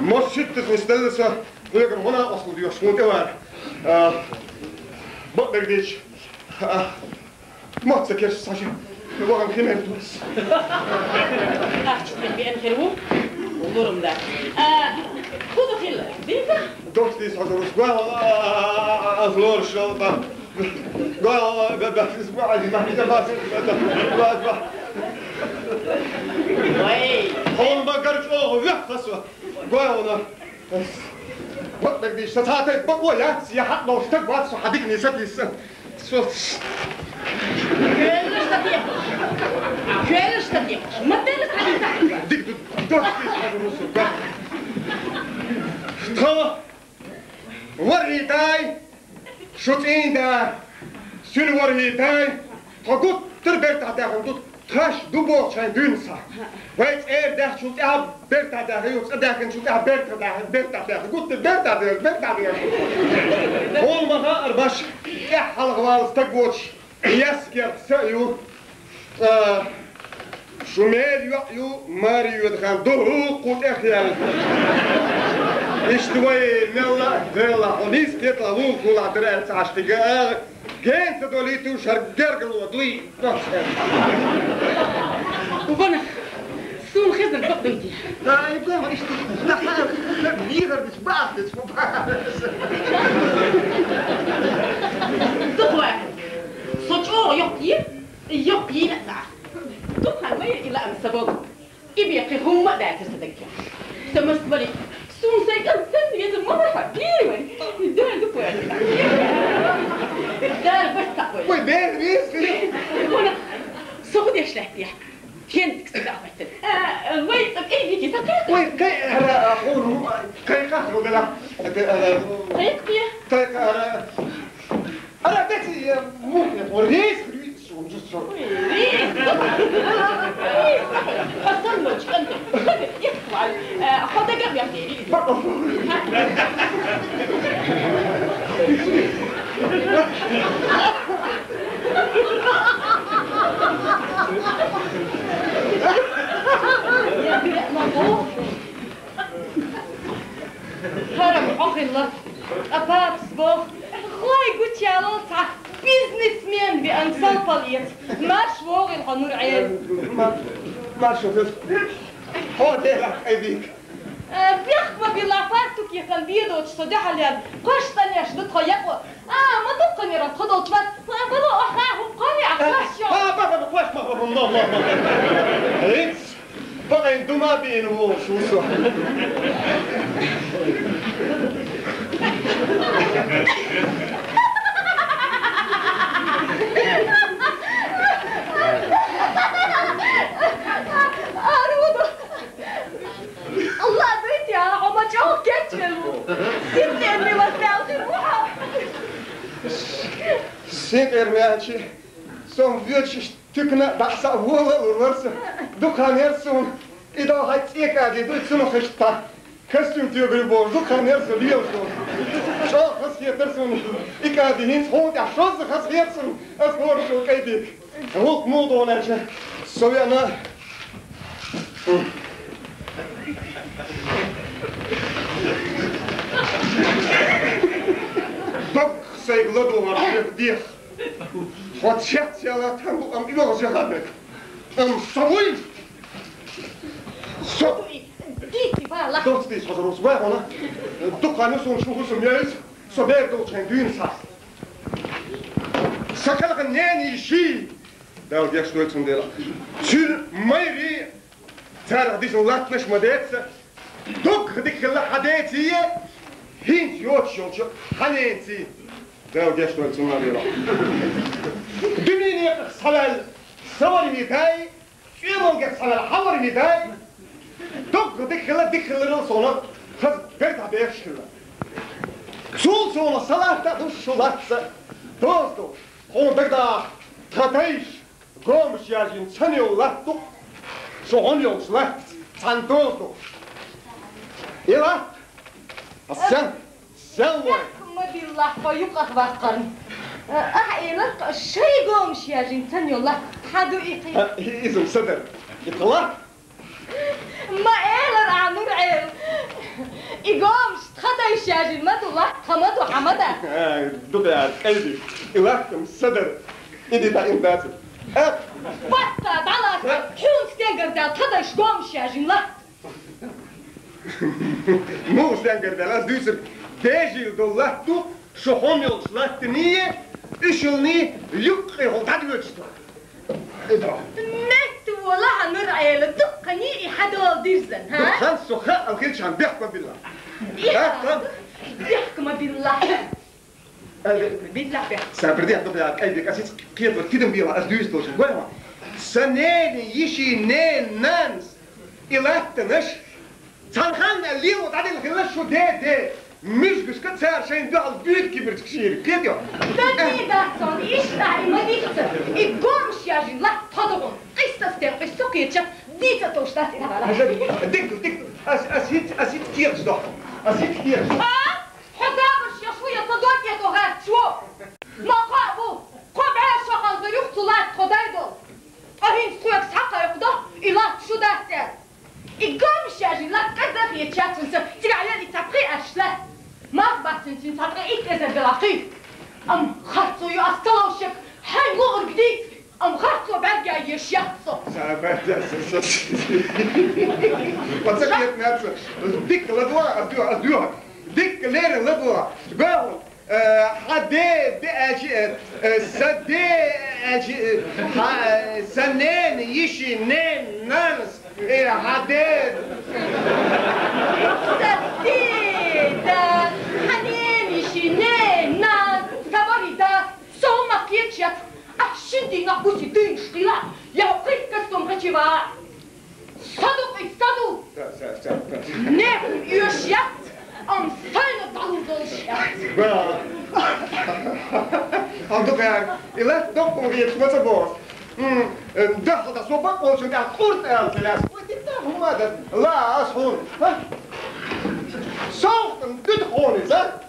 مشيت مستلسة لكن هنا أصل دي أصل دوار بقدر ديش ما تذكرش صحيح وغن خيمة بتوس أحسن بأن خيرو ودورم ده خذوا خير ديكا دوت ديس هذا الأسبوع أصلور الشلطة قال الأسبوع اللي ما حدا باسل الأسبوع وي هون ما قرش أوه يحفظوا قالوا بقدر ديش تتعاطي بقوية سياحات لو اشتغلت صحديك نسيت لي كيلش تديق ما تدرس على تحت ديك دوت ديش هذا الأسبوع تخوى ورهيتاي شوتين دا سن ورهيتاي تقول تربيت هذا دوت تاش دوبو شان دونسا ويت ده شو تعب بيرتا ده هيو ده كان شو تعب بيرتا ده قلت بيرتا هو ما أرباش يحل غوال تقوش يسكر سيو شمال يو ماريو دخان دو قوت اخيال اشتوي نلا دلا ونيس كيطلع وون كل عطرات عشتقا كان تدوليتو شرقرقل ودوي وبنا سون خزن بقدمتي لا يبقى ما اشتي لا بيغر مش بعض اسمه تقوى صوتو يقي نسع تقوى ما إلا أم سبب إبيقي هم ما داعي تصدقك سمسبري سون سيكون سن يزم مرة بيوي دار تقوى دار بس تقوى وي بير بيس ولا سوق ديش لحتيا كين تكسر عفتن وي طب إيه ديكي سكت وي كي أنا أقول كي قهر ولا طيب كي أنا بيتي ممكن وريس أصلاً أنت يفعل أخذ جاب يا أخي مبروك هرم أخيلا أبابس بوخ خواي قلت يا لطع بيزنس مان بأنسان باليت ما شوغ الهنور عيال ما شوفت هو ده أيديك بيخبى بالعفارتك يا خلبيدو تصدح ليان قش تانيش دتخيقوا ما تبقني رتخدو تفت بلو أخاهم قريع خشيو بابا بقواش ما الله هيك بقى يندوما بينو شو الله بيتي يا عمر جو كتلو سيبني اني وسعت روحها سيك ارمياتشي سون فيتش تكنا بحسا هو الورس دكان يرسون إذا هاي تيك عادي دوت سنو خشتا كستم تيو بريبور دكان يرسون ليوسون شو خس يترسون إكادي هين هون يا شو خس يرسون أسمور شو كيدي هو موضوع ناجح سوي أنا دك سيغلدو مرشيخ ديخ واتشحت يا لا تنبو أم إلو جهادك أم صوي صوي ديتي بالا دوستي صدروس وانا دكانو سون شو هسم يايز صبير دو تشندين ساس سكالك ناني شي داو ديك شتويت سنديلا شير مايري ترى ديزون لاتنش مديتس دك ديك الحديتي هين يوتشوتش حنينتي داو ديك شتويت سنديلا دميني صلال صوري تاي فيلم جت صلال حوري تاي دك الرسولة خذ بيت عبيش كذا شو صونا صلاة تدوش شلاتة دوستو هون بقدر تغطيش قومش ياجين سنيو لاتو شو هون يوش لات سان دوستو إلا السن سوي ما بالله فيبقى وقرن أحيلك شيء قومش ياجين سنيو لات حدو إيقي إذن صدر يطلع ما إيلر عنور عيل إيقومش تخديش ياجين مدو لات خمدو حمدا دوبي عاد قلبي إلاكم صدر إيدي تا إمداتي بطة دعلا حون ستنقر دا تخديش قومش ياجين لات مو ستنقر دا لاس دوسر ديجيل دو لاتو شو هم يلش لاتنية إشلني يقي هو تدوشتو إدرا مت ولا عنور عيل دقني حدو ديزن ها دخان سخاء الكلش عن بيحكم بالله بيحكم بالله بالله بيحكم سابردي دوبي عاد قلبي أسيس كيف تدم بيها أسدوستو شو سنين يشي نين نانس إلاتنش تنخان اللي وتعدي الخلاص شو ده مش كت سعر شيء ده البيت كبرت كشير كده بدي داتون إيش تعي ما ديكت إقومش يا جن لا تضرب قصة استيق السكيتش ديكت توشتات هذا ديك أسيت كير صدق أسيت كير حقابش يا شوية تضرب يا تغاد شو ما قابو قبع شغل بريخ طلعت خدايدو أهين سويك سحقا يقضى إلا شو داتر إقومش يا جن لا تقدر يتشاتن تقعلي تبقي أشلا ما باتن تنتظر إكذا بلاقيف أم خرطو يأستلوشك حي لغر جديد أم خرطو برجع يشيخصو سابت وتسكيت نفسك ديك لدوا أدوها ديك لير لدوا قاول حدي بأجي سدي أجي سنين يشي نين نانس حديد سديدا حنين يشي نين نانس كبري دا سوما كيتشيت أحشدي نقوسي دين شتيلا يا قيت كستم خشيبا صدو نعم يشيت أم سنة ضلو شيت عندك يعني إلا دكتور غير شو تبغى دخل تصوبك وش انت قرط يا سلاس وتتهم هذا لا أصهون صوت تدخل إذا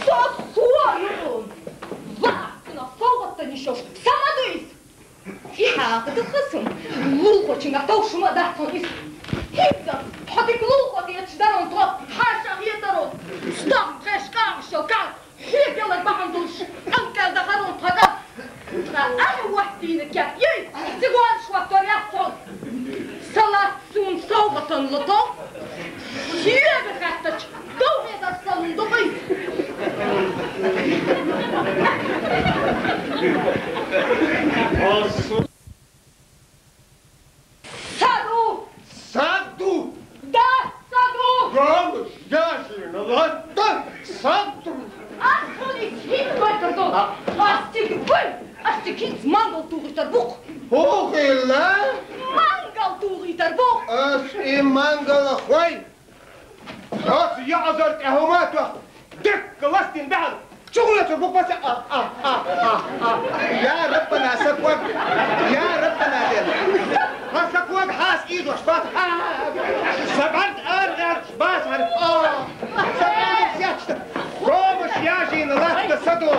صوت يقول ضعفنا صوت نشوف سمدويس إحاطة الخصم لوخو تشنغ توشو ما دهتون إس هيدا حدك لوخو تيتشدرون طرق حاشا هيترون ستام غيش قاعشو كان هيك يلا بحندوش أنكال دخلون طقا أنا وحدينك يا يي تقوان شواتور يحصل صلاة سون صوبة لطو هي بخاتك دوغي دا صندوقي صادو صادو دا صادو قامش جاشي نضغط صادو أخلي هيك بيتردو أستيك بي أستيك هيك مانغل توغي تربوق هو غيلا مانغل توغي تربوق أسئي مانغل أخوي خاص يعذرت أهوماته دك لستين بعض شغلة تربوق بس يا ربنا سكوك يا ربنا دينا سكوك حاس إيده شبات سبعت أرغب شبات سبعت سياتشت قومش ياجي نلات الصدو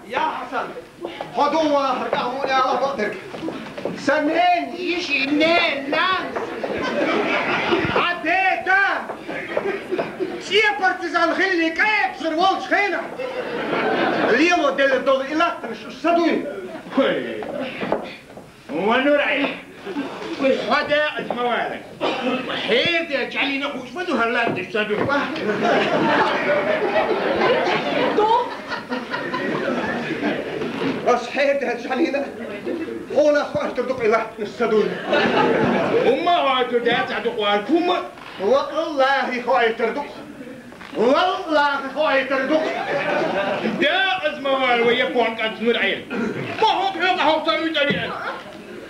يا حسن خذوا هرقهوني على بطنك سنين يشي منين نام عديتا شيا بارتيزان خيلي كيف سروالش خينا اليوم ديل الدول إلاتنش صدوي ونرعي هذا الموالد حيد يجعلي نخوش فدو هلات الصدوي بس حيد يجعلينا هنا خوش تدق إلاتن الصدوي وما وعدو دات عدو قوالكم والله خوي تردق والله خوي تردق دا أزموال ويبون كانت نرعي ما هو بحق هو طريق طريق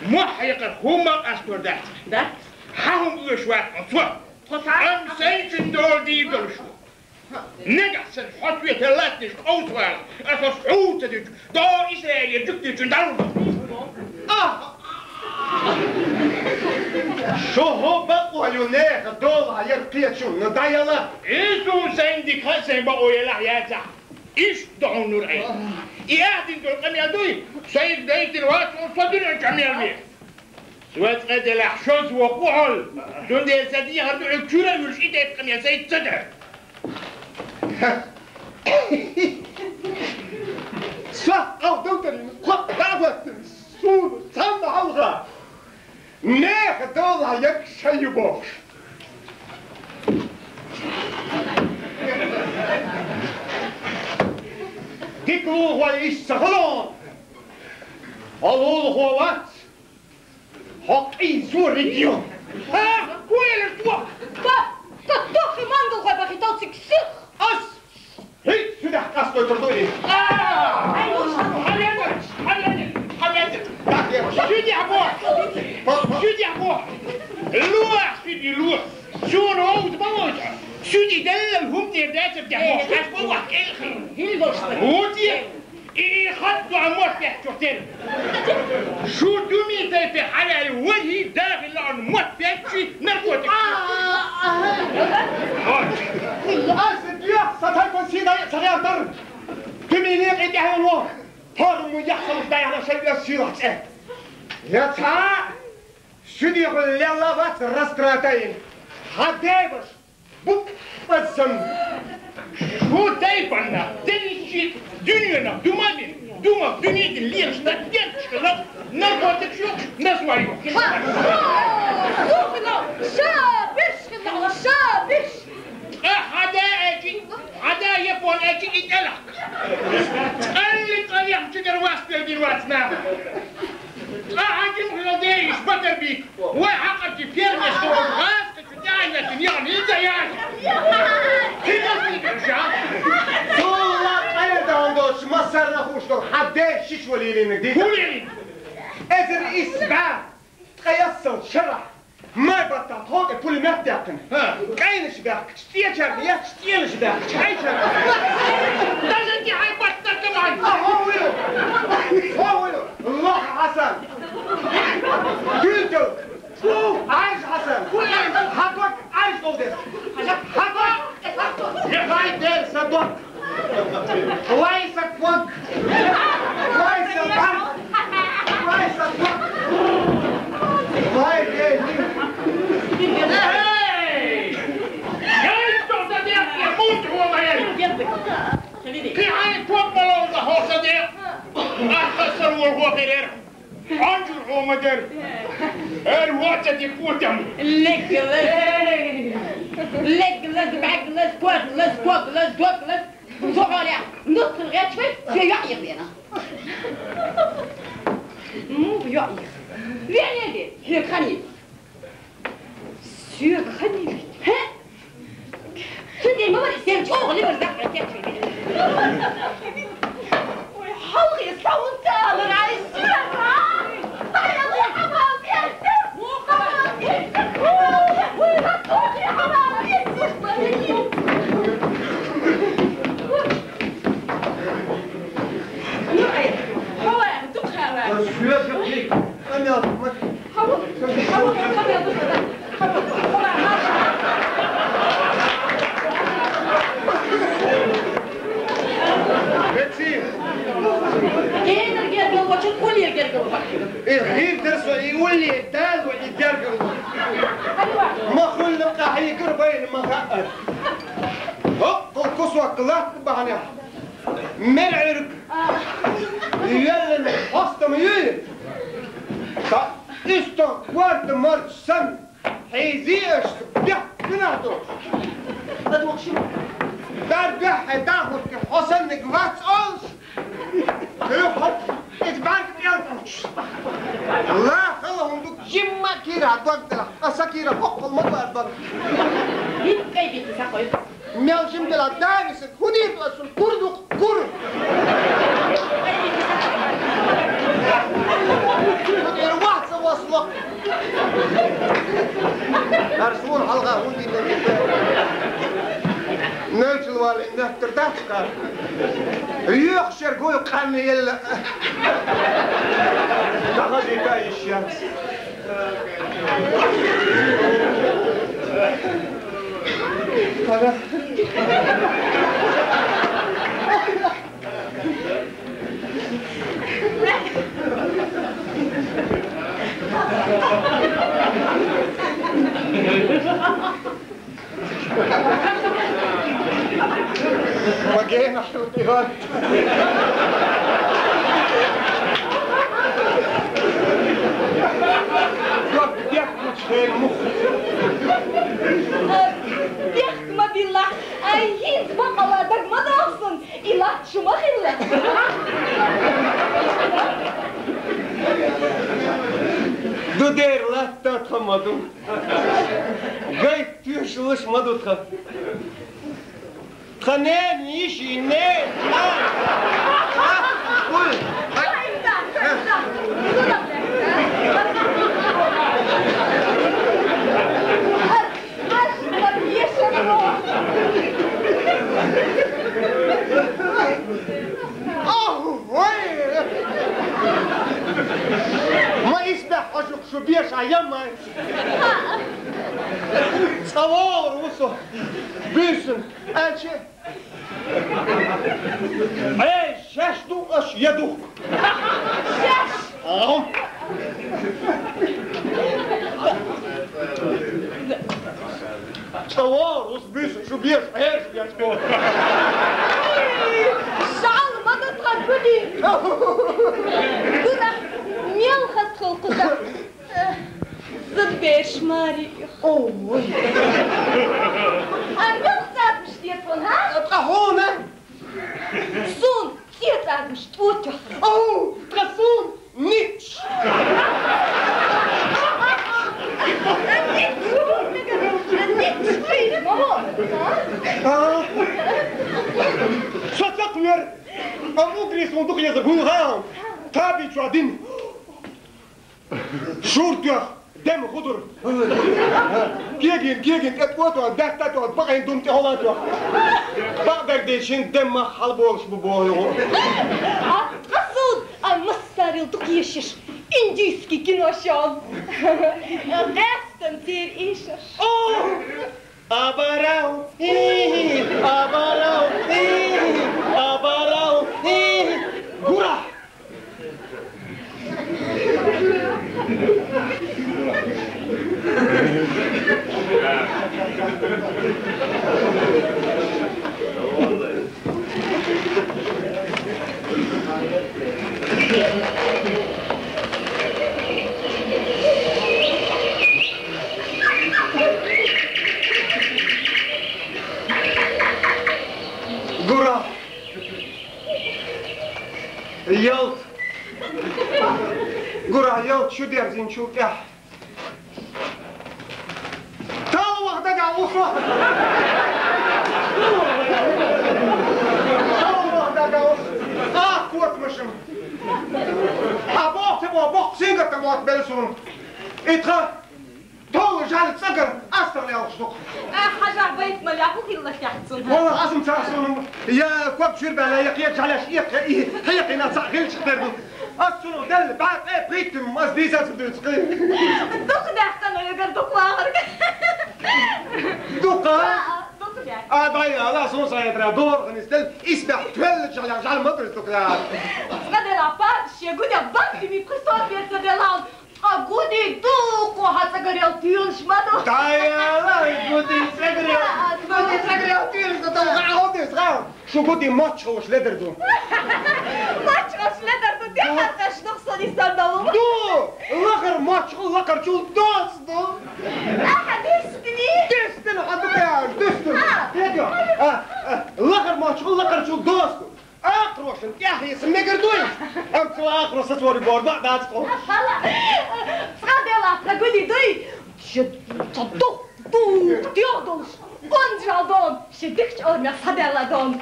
محيق هما أسطور دات حهم بشوات أصوات أم سيجن دول دي بلشو نجحسن حطوية ثلاثنش أوصوال أساس عود تدج دا إسرائيل يجدي جندارو شو هو بقوا اليونيخ دول يرقية شو ندعي الله إيسو سيندك هسين بقوا يلا ياتع إيش دعون نور عين إيادين دول قم يدوي سيد دايت الوقت وصدر الجميع المية سوات قد الأحشوز وقوعل دون دي سدي هردو الكورة ملشي دايت قم يسيد صدر صح أو دوترين قط دعوة سود سامة حلقة ناخ دولها يك شي بوش تكلو هو يستغلون قالوا هو وات حقي زور ريجيون ها كويل التوا تطوخي مانغل غوي باغي توصيك سيخ أس هيك سودح قصدو تردوني شو دي عبوه اللوح شو دي لوح شو نعود بوجه شو دي دلل هم نردات بدعوه عاش بوح هودي إيه خدوا عموت بيحتوتين شو دومي في حلال وجهي داخل عن موت بيحتوتي نركوتك أسد يحصد هيكون سيدا صغير در تمينيق إدعي الله هرمو يحصل في دايحنا شيء يصير حسين يتعا شو دي يقول للابات رستراتين حديبش بك بزم شو دايبنا دنيشي دنيانا دوما دنيا اللي يشتاقين شغلات نربطك شو نسواريو شابش حدا يبون اجي يتلق قال يحجر واسطة بالواتنا عاجم غلاديش بطر بيك وحقك فيرنا شغل غاسك تدعي لكن يعني زيان كده فيك رجع والله انا داندوش ما صرفوش دول حداش شيش وليلين دي وليلين اذا اسبع تقيصوا شرح ما بطل هوك بولي مهداكن كاينش باك ستيجر يا ستيلش باك شايفه لازم هاي بطل كمان هو الله حسن قلتك عايش حسن حقك عايش قدس حقك هاي دير صدق كويسك فوق كويسك فوق كويسك فوق هاي دير كي عين توبلو هو صديق أخسر وهو غير أنجر هو مدر الوقت دي فوتم لك بعقلس كوكلس زغاليا نص الغير شوي في يعيق لينا مو بيعيق وين يدي هي خنيف سير خنيف ها تدي ما بدي سير شغل برزق ويحوغي صوت تامر على السيرة طيب يا حباب يا سير مو حباب يا سير ويهطوك يا حباب يا سير هو دوك هوا شو يجيك أنا هو كاين رجال قلبه شو تقول لي رجال قلبه الخير ترسل يقول لي الدال والدار ايوه ما خل نبقى هي قربين ما خقر هو قصوى قلات بعناه مرعرك يلا نحصتم يلي إستن وارد مرد سن حيزيش بيح بنادوش بدوق شو دار بيح داخل كحسن نقفات أوش يحط إتبارك بيانتوش لا خلهم دوك جمع كيرا دوك دلا أساكيرا فوق المطار دوك كيف يتساقوا ميال جمدلا دارس خدير أسول كردو كرد خدير واحد سواصلك أرسول حلقة هندي نيجي الوالي نهتر داشكار يخشر قوي قاني يلا تغذي كاي الشمس هذا وجينا حلوتيهات Бехтма билла, айин бақала дагмадавсын, илат шумахилла. Дудер латта тхамаду. Гай тюшлыш мадутха. Тханен ниши не. Ой. ما يسبح أشوف شو بيش أيام ما صوار وصو بيسن أنشي أي شاش دو أش يدو شاش صوار وصو بيسن شو بيش أيش بيش شعل ما تتغفلي كده ميلخص خلقه زبيش ماري أوه أنا قصات مش تيفون ها؟ أبقى هنا سون كيف مش توتر أوه قصون نيتش النت فين ما هو شتقمر أمودري صندوق يزغون هام تابي شادين شورتيا دم خضر جيجن اتوتو دهتاتو بقى دومتي هولاتو بقدر ديشين دم حلبولش ببوهو قصود المستر تقيشش индийский киношон. Эстон тир ишаш. Абарау, гура! يلت شو دارزين شو تعالوا واحدة قاوصة قوة مشم حبوط تبغى بوق سيجا تبغى تبلسون إتخا طول جالت سكر أستر لي أوصدق حاجة بيت ملاحو هلا تحتسون والله عزم تحتسون يا كوب شربة لا يقيت على شيء هي قينا صغير شخدر أصلو دل بعد إيه بريتم ماس ديزا تبدأ دوق داخل يقدر دوق واغرق دوقا دوق يعني باي لا صوص يا دور غنستل اسمع تولج على مدرسة دوقا غدا لا باتش يا جودي بانتي مي كوسو بيت دلان جودي دوق وهتسجريل تيونش مادو تعالى جودي سجريل تيونش ده غاودي صغار شو جودي ماتش وش لدردو ماتش وش لدردو دي حتى شنقصة دي صندوق دو الأخر ماتش الأخر شو دوس دو دستني حدك يا دستن الأخر ماتش الأخر شو دوس دو أقروش انت يا أخي اسمي قردوي أنت أقروش توري بور بعد أتقو هلا صغادي لا جودي دوي تصدق دو تيودوش Ondraldon, şidikç orna sadeladon.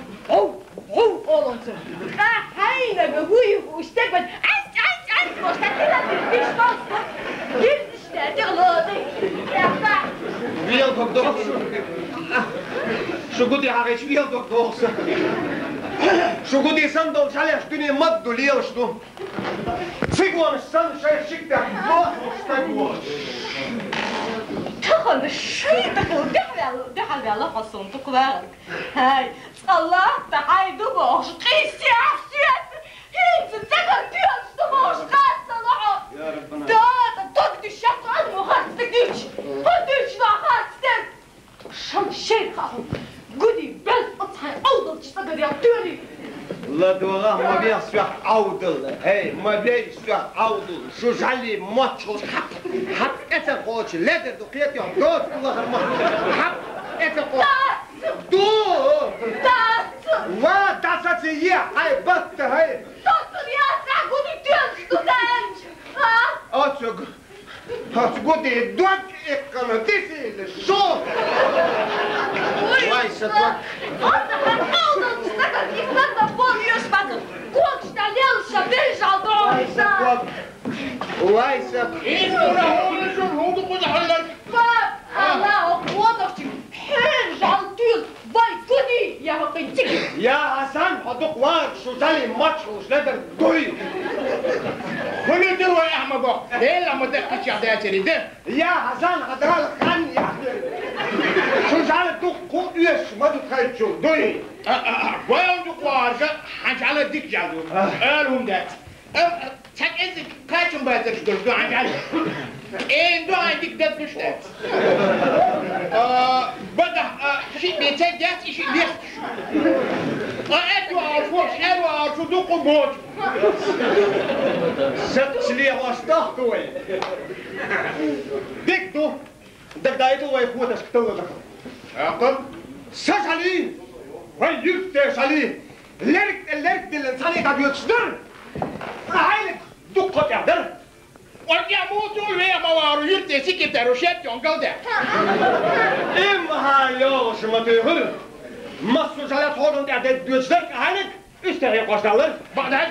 Olunsun. Hayna be huyu işte ben. Boştaklar bir dostum. Bir işte diyorlardı. Yapma. Real doktor. Şu gudi hageç real doktor. Şu gudi sandal şaleş dünya maddu liyoştu. Sigwan san şişikte. Boştaklar. تخل الشيء تخل دحل على حصون تقبلك هاي صلحت هاي دبوش قيسي عفسيت هي تتذكر تيوش دبوش قاس صلحه يا ربنا تقدي الشخص عنه خاص تقديش هديش لا خاص تك شم الشيء خاص قدي بل اصحي اوضل تشتغل يا توري لا دوغا ما بيصبح عودل هي ما بيصبح عودل شو جعلي ماتش حق اتقوش لدر دقيت يوم دوت الله حق اتقوش دو وا تاساتي هاي بط هاي دكتور يا ساقودي تيل ستودنت اتق هتقولي دوك اقنا تسي للشوط واي ستوك وايسك يا حسن حدوق وار شو تالي ماتش وش لدر دوي كل دلوا يا احمد ايه لما تحكي يا داتري ده يا حسن حضرال خان يا شو جعل دوق يش ما تخيل شو دوي وين دوق وارجع حنجعل ديك جالو قالهم دات Sen ezik kaçın bayatır şu gözü ancak en doğan dikkat düştü. Bada şimdi tek ders işi değil. Et var şu doku boş. Setçiliğe başta doy. Dik do. Dik dayı doy kuatas kıtalı da. Akıl. Saçali. Vay yüzde sali. Lerk dilen sali kapıyorsundur. Hayır, dukkat yadır. Oraya motor ve mavar yürüte sikiter o şet yongalda. İmha yoluşuma tüyhür. Masu salat hodun derdi düzler hayır. Üstüne koşalır. Bağdat.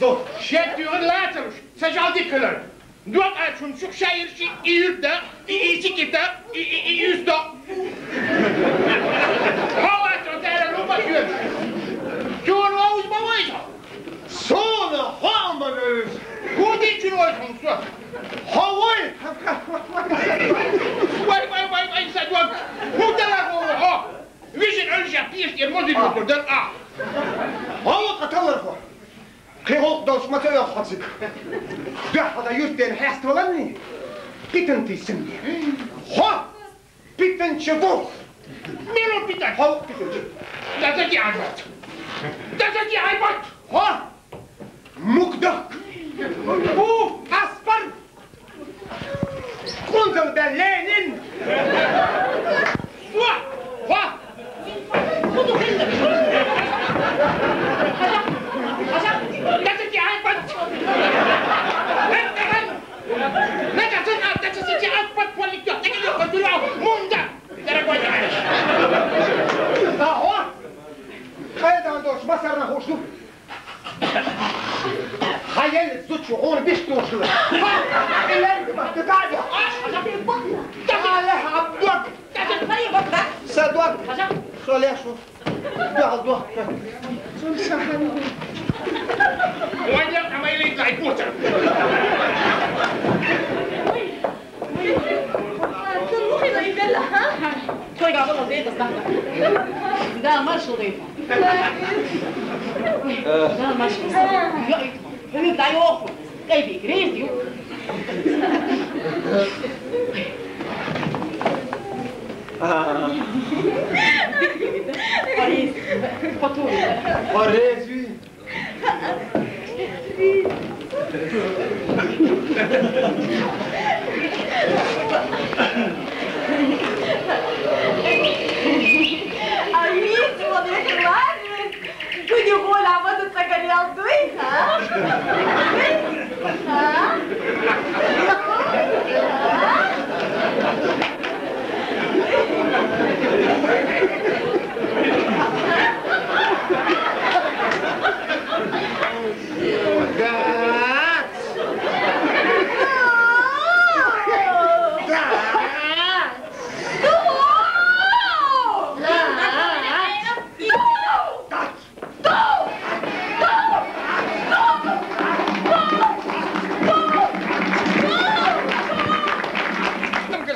Do. Şet yürü latır. Saçal dikkalar. دوك أشون شو شاير شيء يردا يسكتا يسدا هو أتوقع لوبا يوم شون واوز بويزه صون حاملز كودي شنو يخلصوا هواي واي سادوك هو تلاقوا ها ويش الأرجع بيش الموديل يقدر هو قتلرفه خيوق دوس ما تأخذك ده هذا يستن حست ولني بيتن تسمي ها بيتن شبوخ ميلو بيتن هو بيتن ده تجي عيبات ده تجي عيبات ها مقدك هو أسفر كنتم دلانين وا خذوا خلك ده تجي عيبات نجا تنقل ده تجي عيبات ولا تجي يقدروا موندا ده رجع عايش هو خير عندوش ما صار نخوش خيال الزوج شغون بيش توصل إلا أنت ما تتعبي تعال عبدك سادوك صلي شوف تعال دوك وين ما يليق عيبوتا شوي قاعد والله زيت استهدى ده مش نظيفة ده مش نظيفة من ده يوقف كيف كريزي باريس فاتوري وريزي Amici, ma dovete guardare! Quindi io come la vado a staccare l'auto,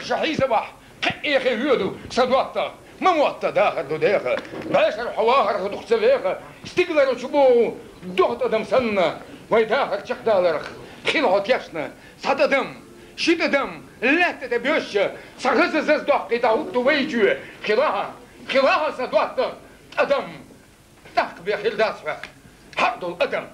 شحي صباح يا اخي هيودو صدوقتا ما موطا داخل داخل باشر حواهر دخت سبيخ استقلر شبو دوت ادم سنة ويداخل شق دالرخ خلعت يشنا صد دم شد دم لا تتبيش صغز زز دوقي داود ويجو خلاها صدوقتا ادم تحق بيخيل داسفة حق الادم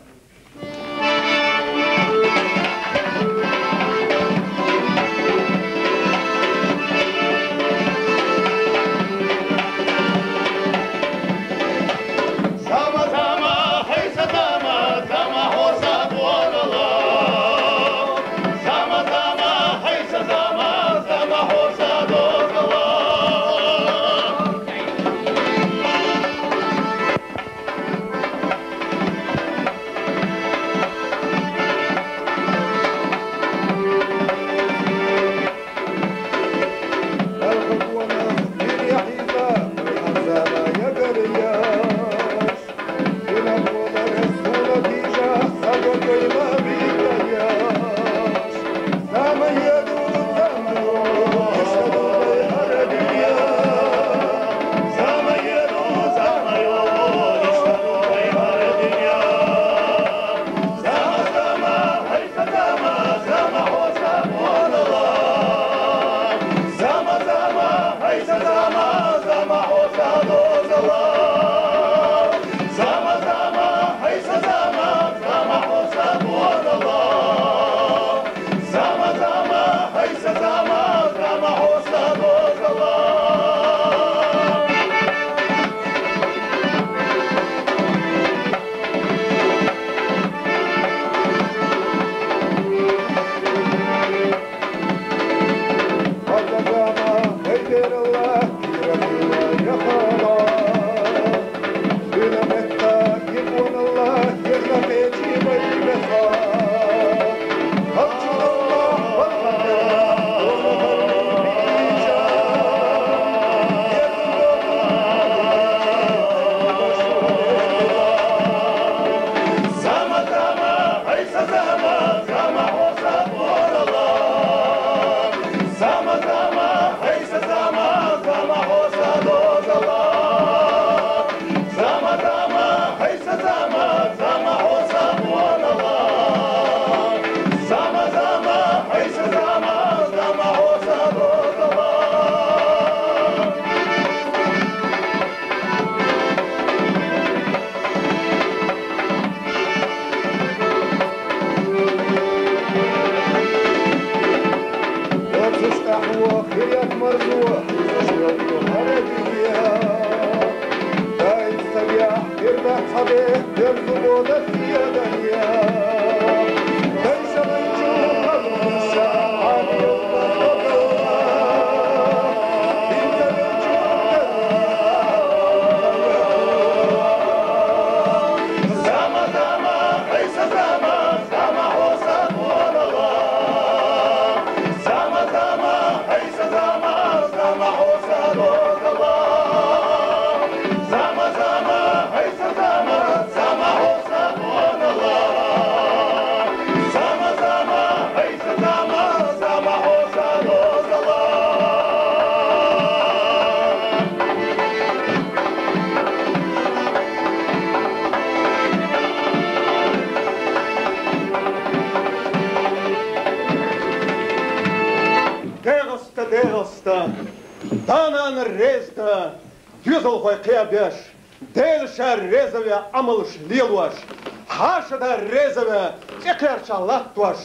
Haşada rezave, ekerçallattuaş,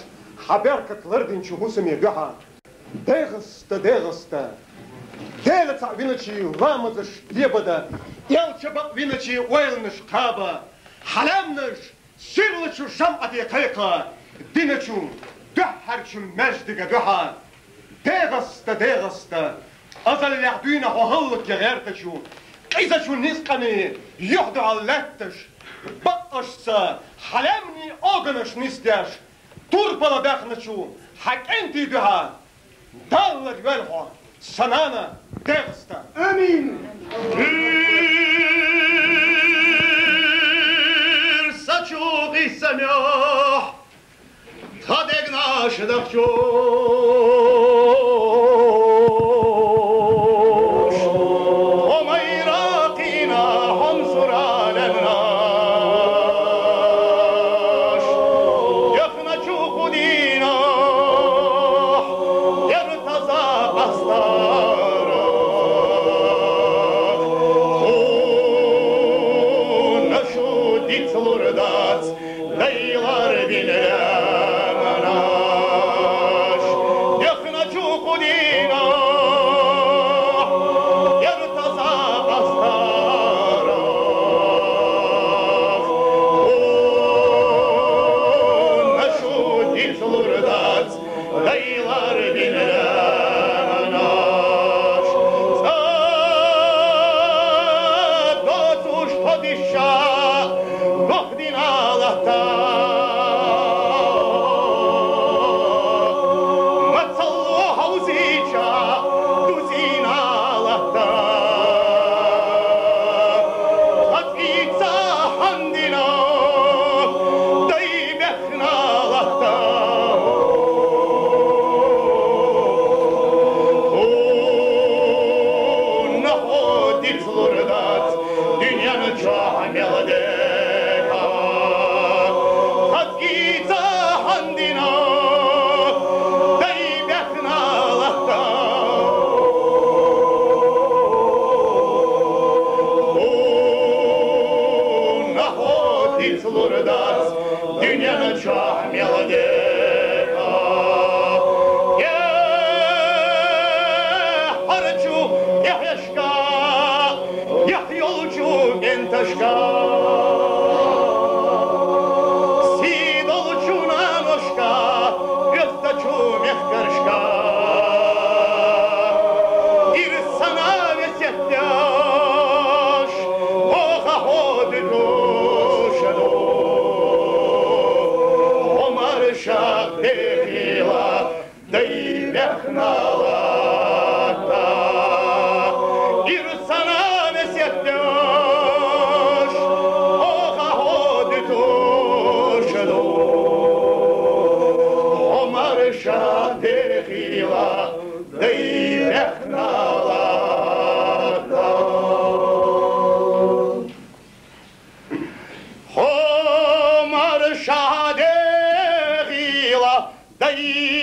haberkatlardın çuhusumi gaha. Degısta. Delata vinaçı vamızış libada, yalçabak vinaçı oylnış kaba, halamnış, sirlıçı şamati kayka, dinaçı, dühherçü mecdige düha. Degısta, azal yahdüyne hohallık yağertaçı, İzaçu nizqani, yuhdu allettaş, bakışsa, halemni oğanış nizdaş, turpala daknaçu, hak enti düha, dalla güvelho, sanana, degısta. Amin. Bir saçuk istemiyah, tadegna şıdakçu. Дай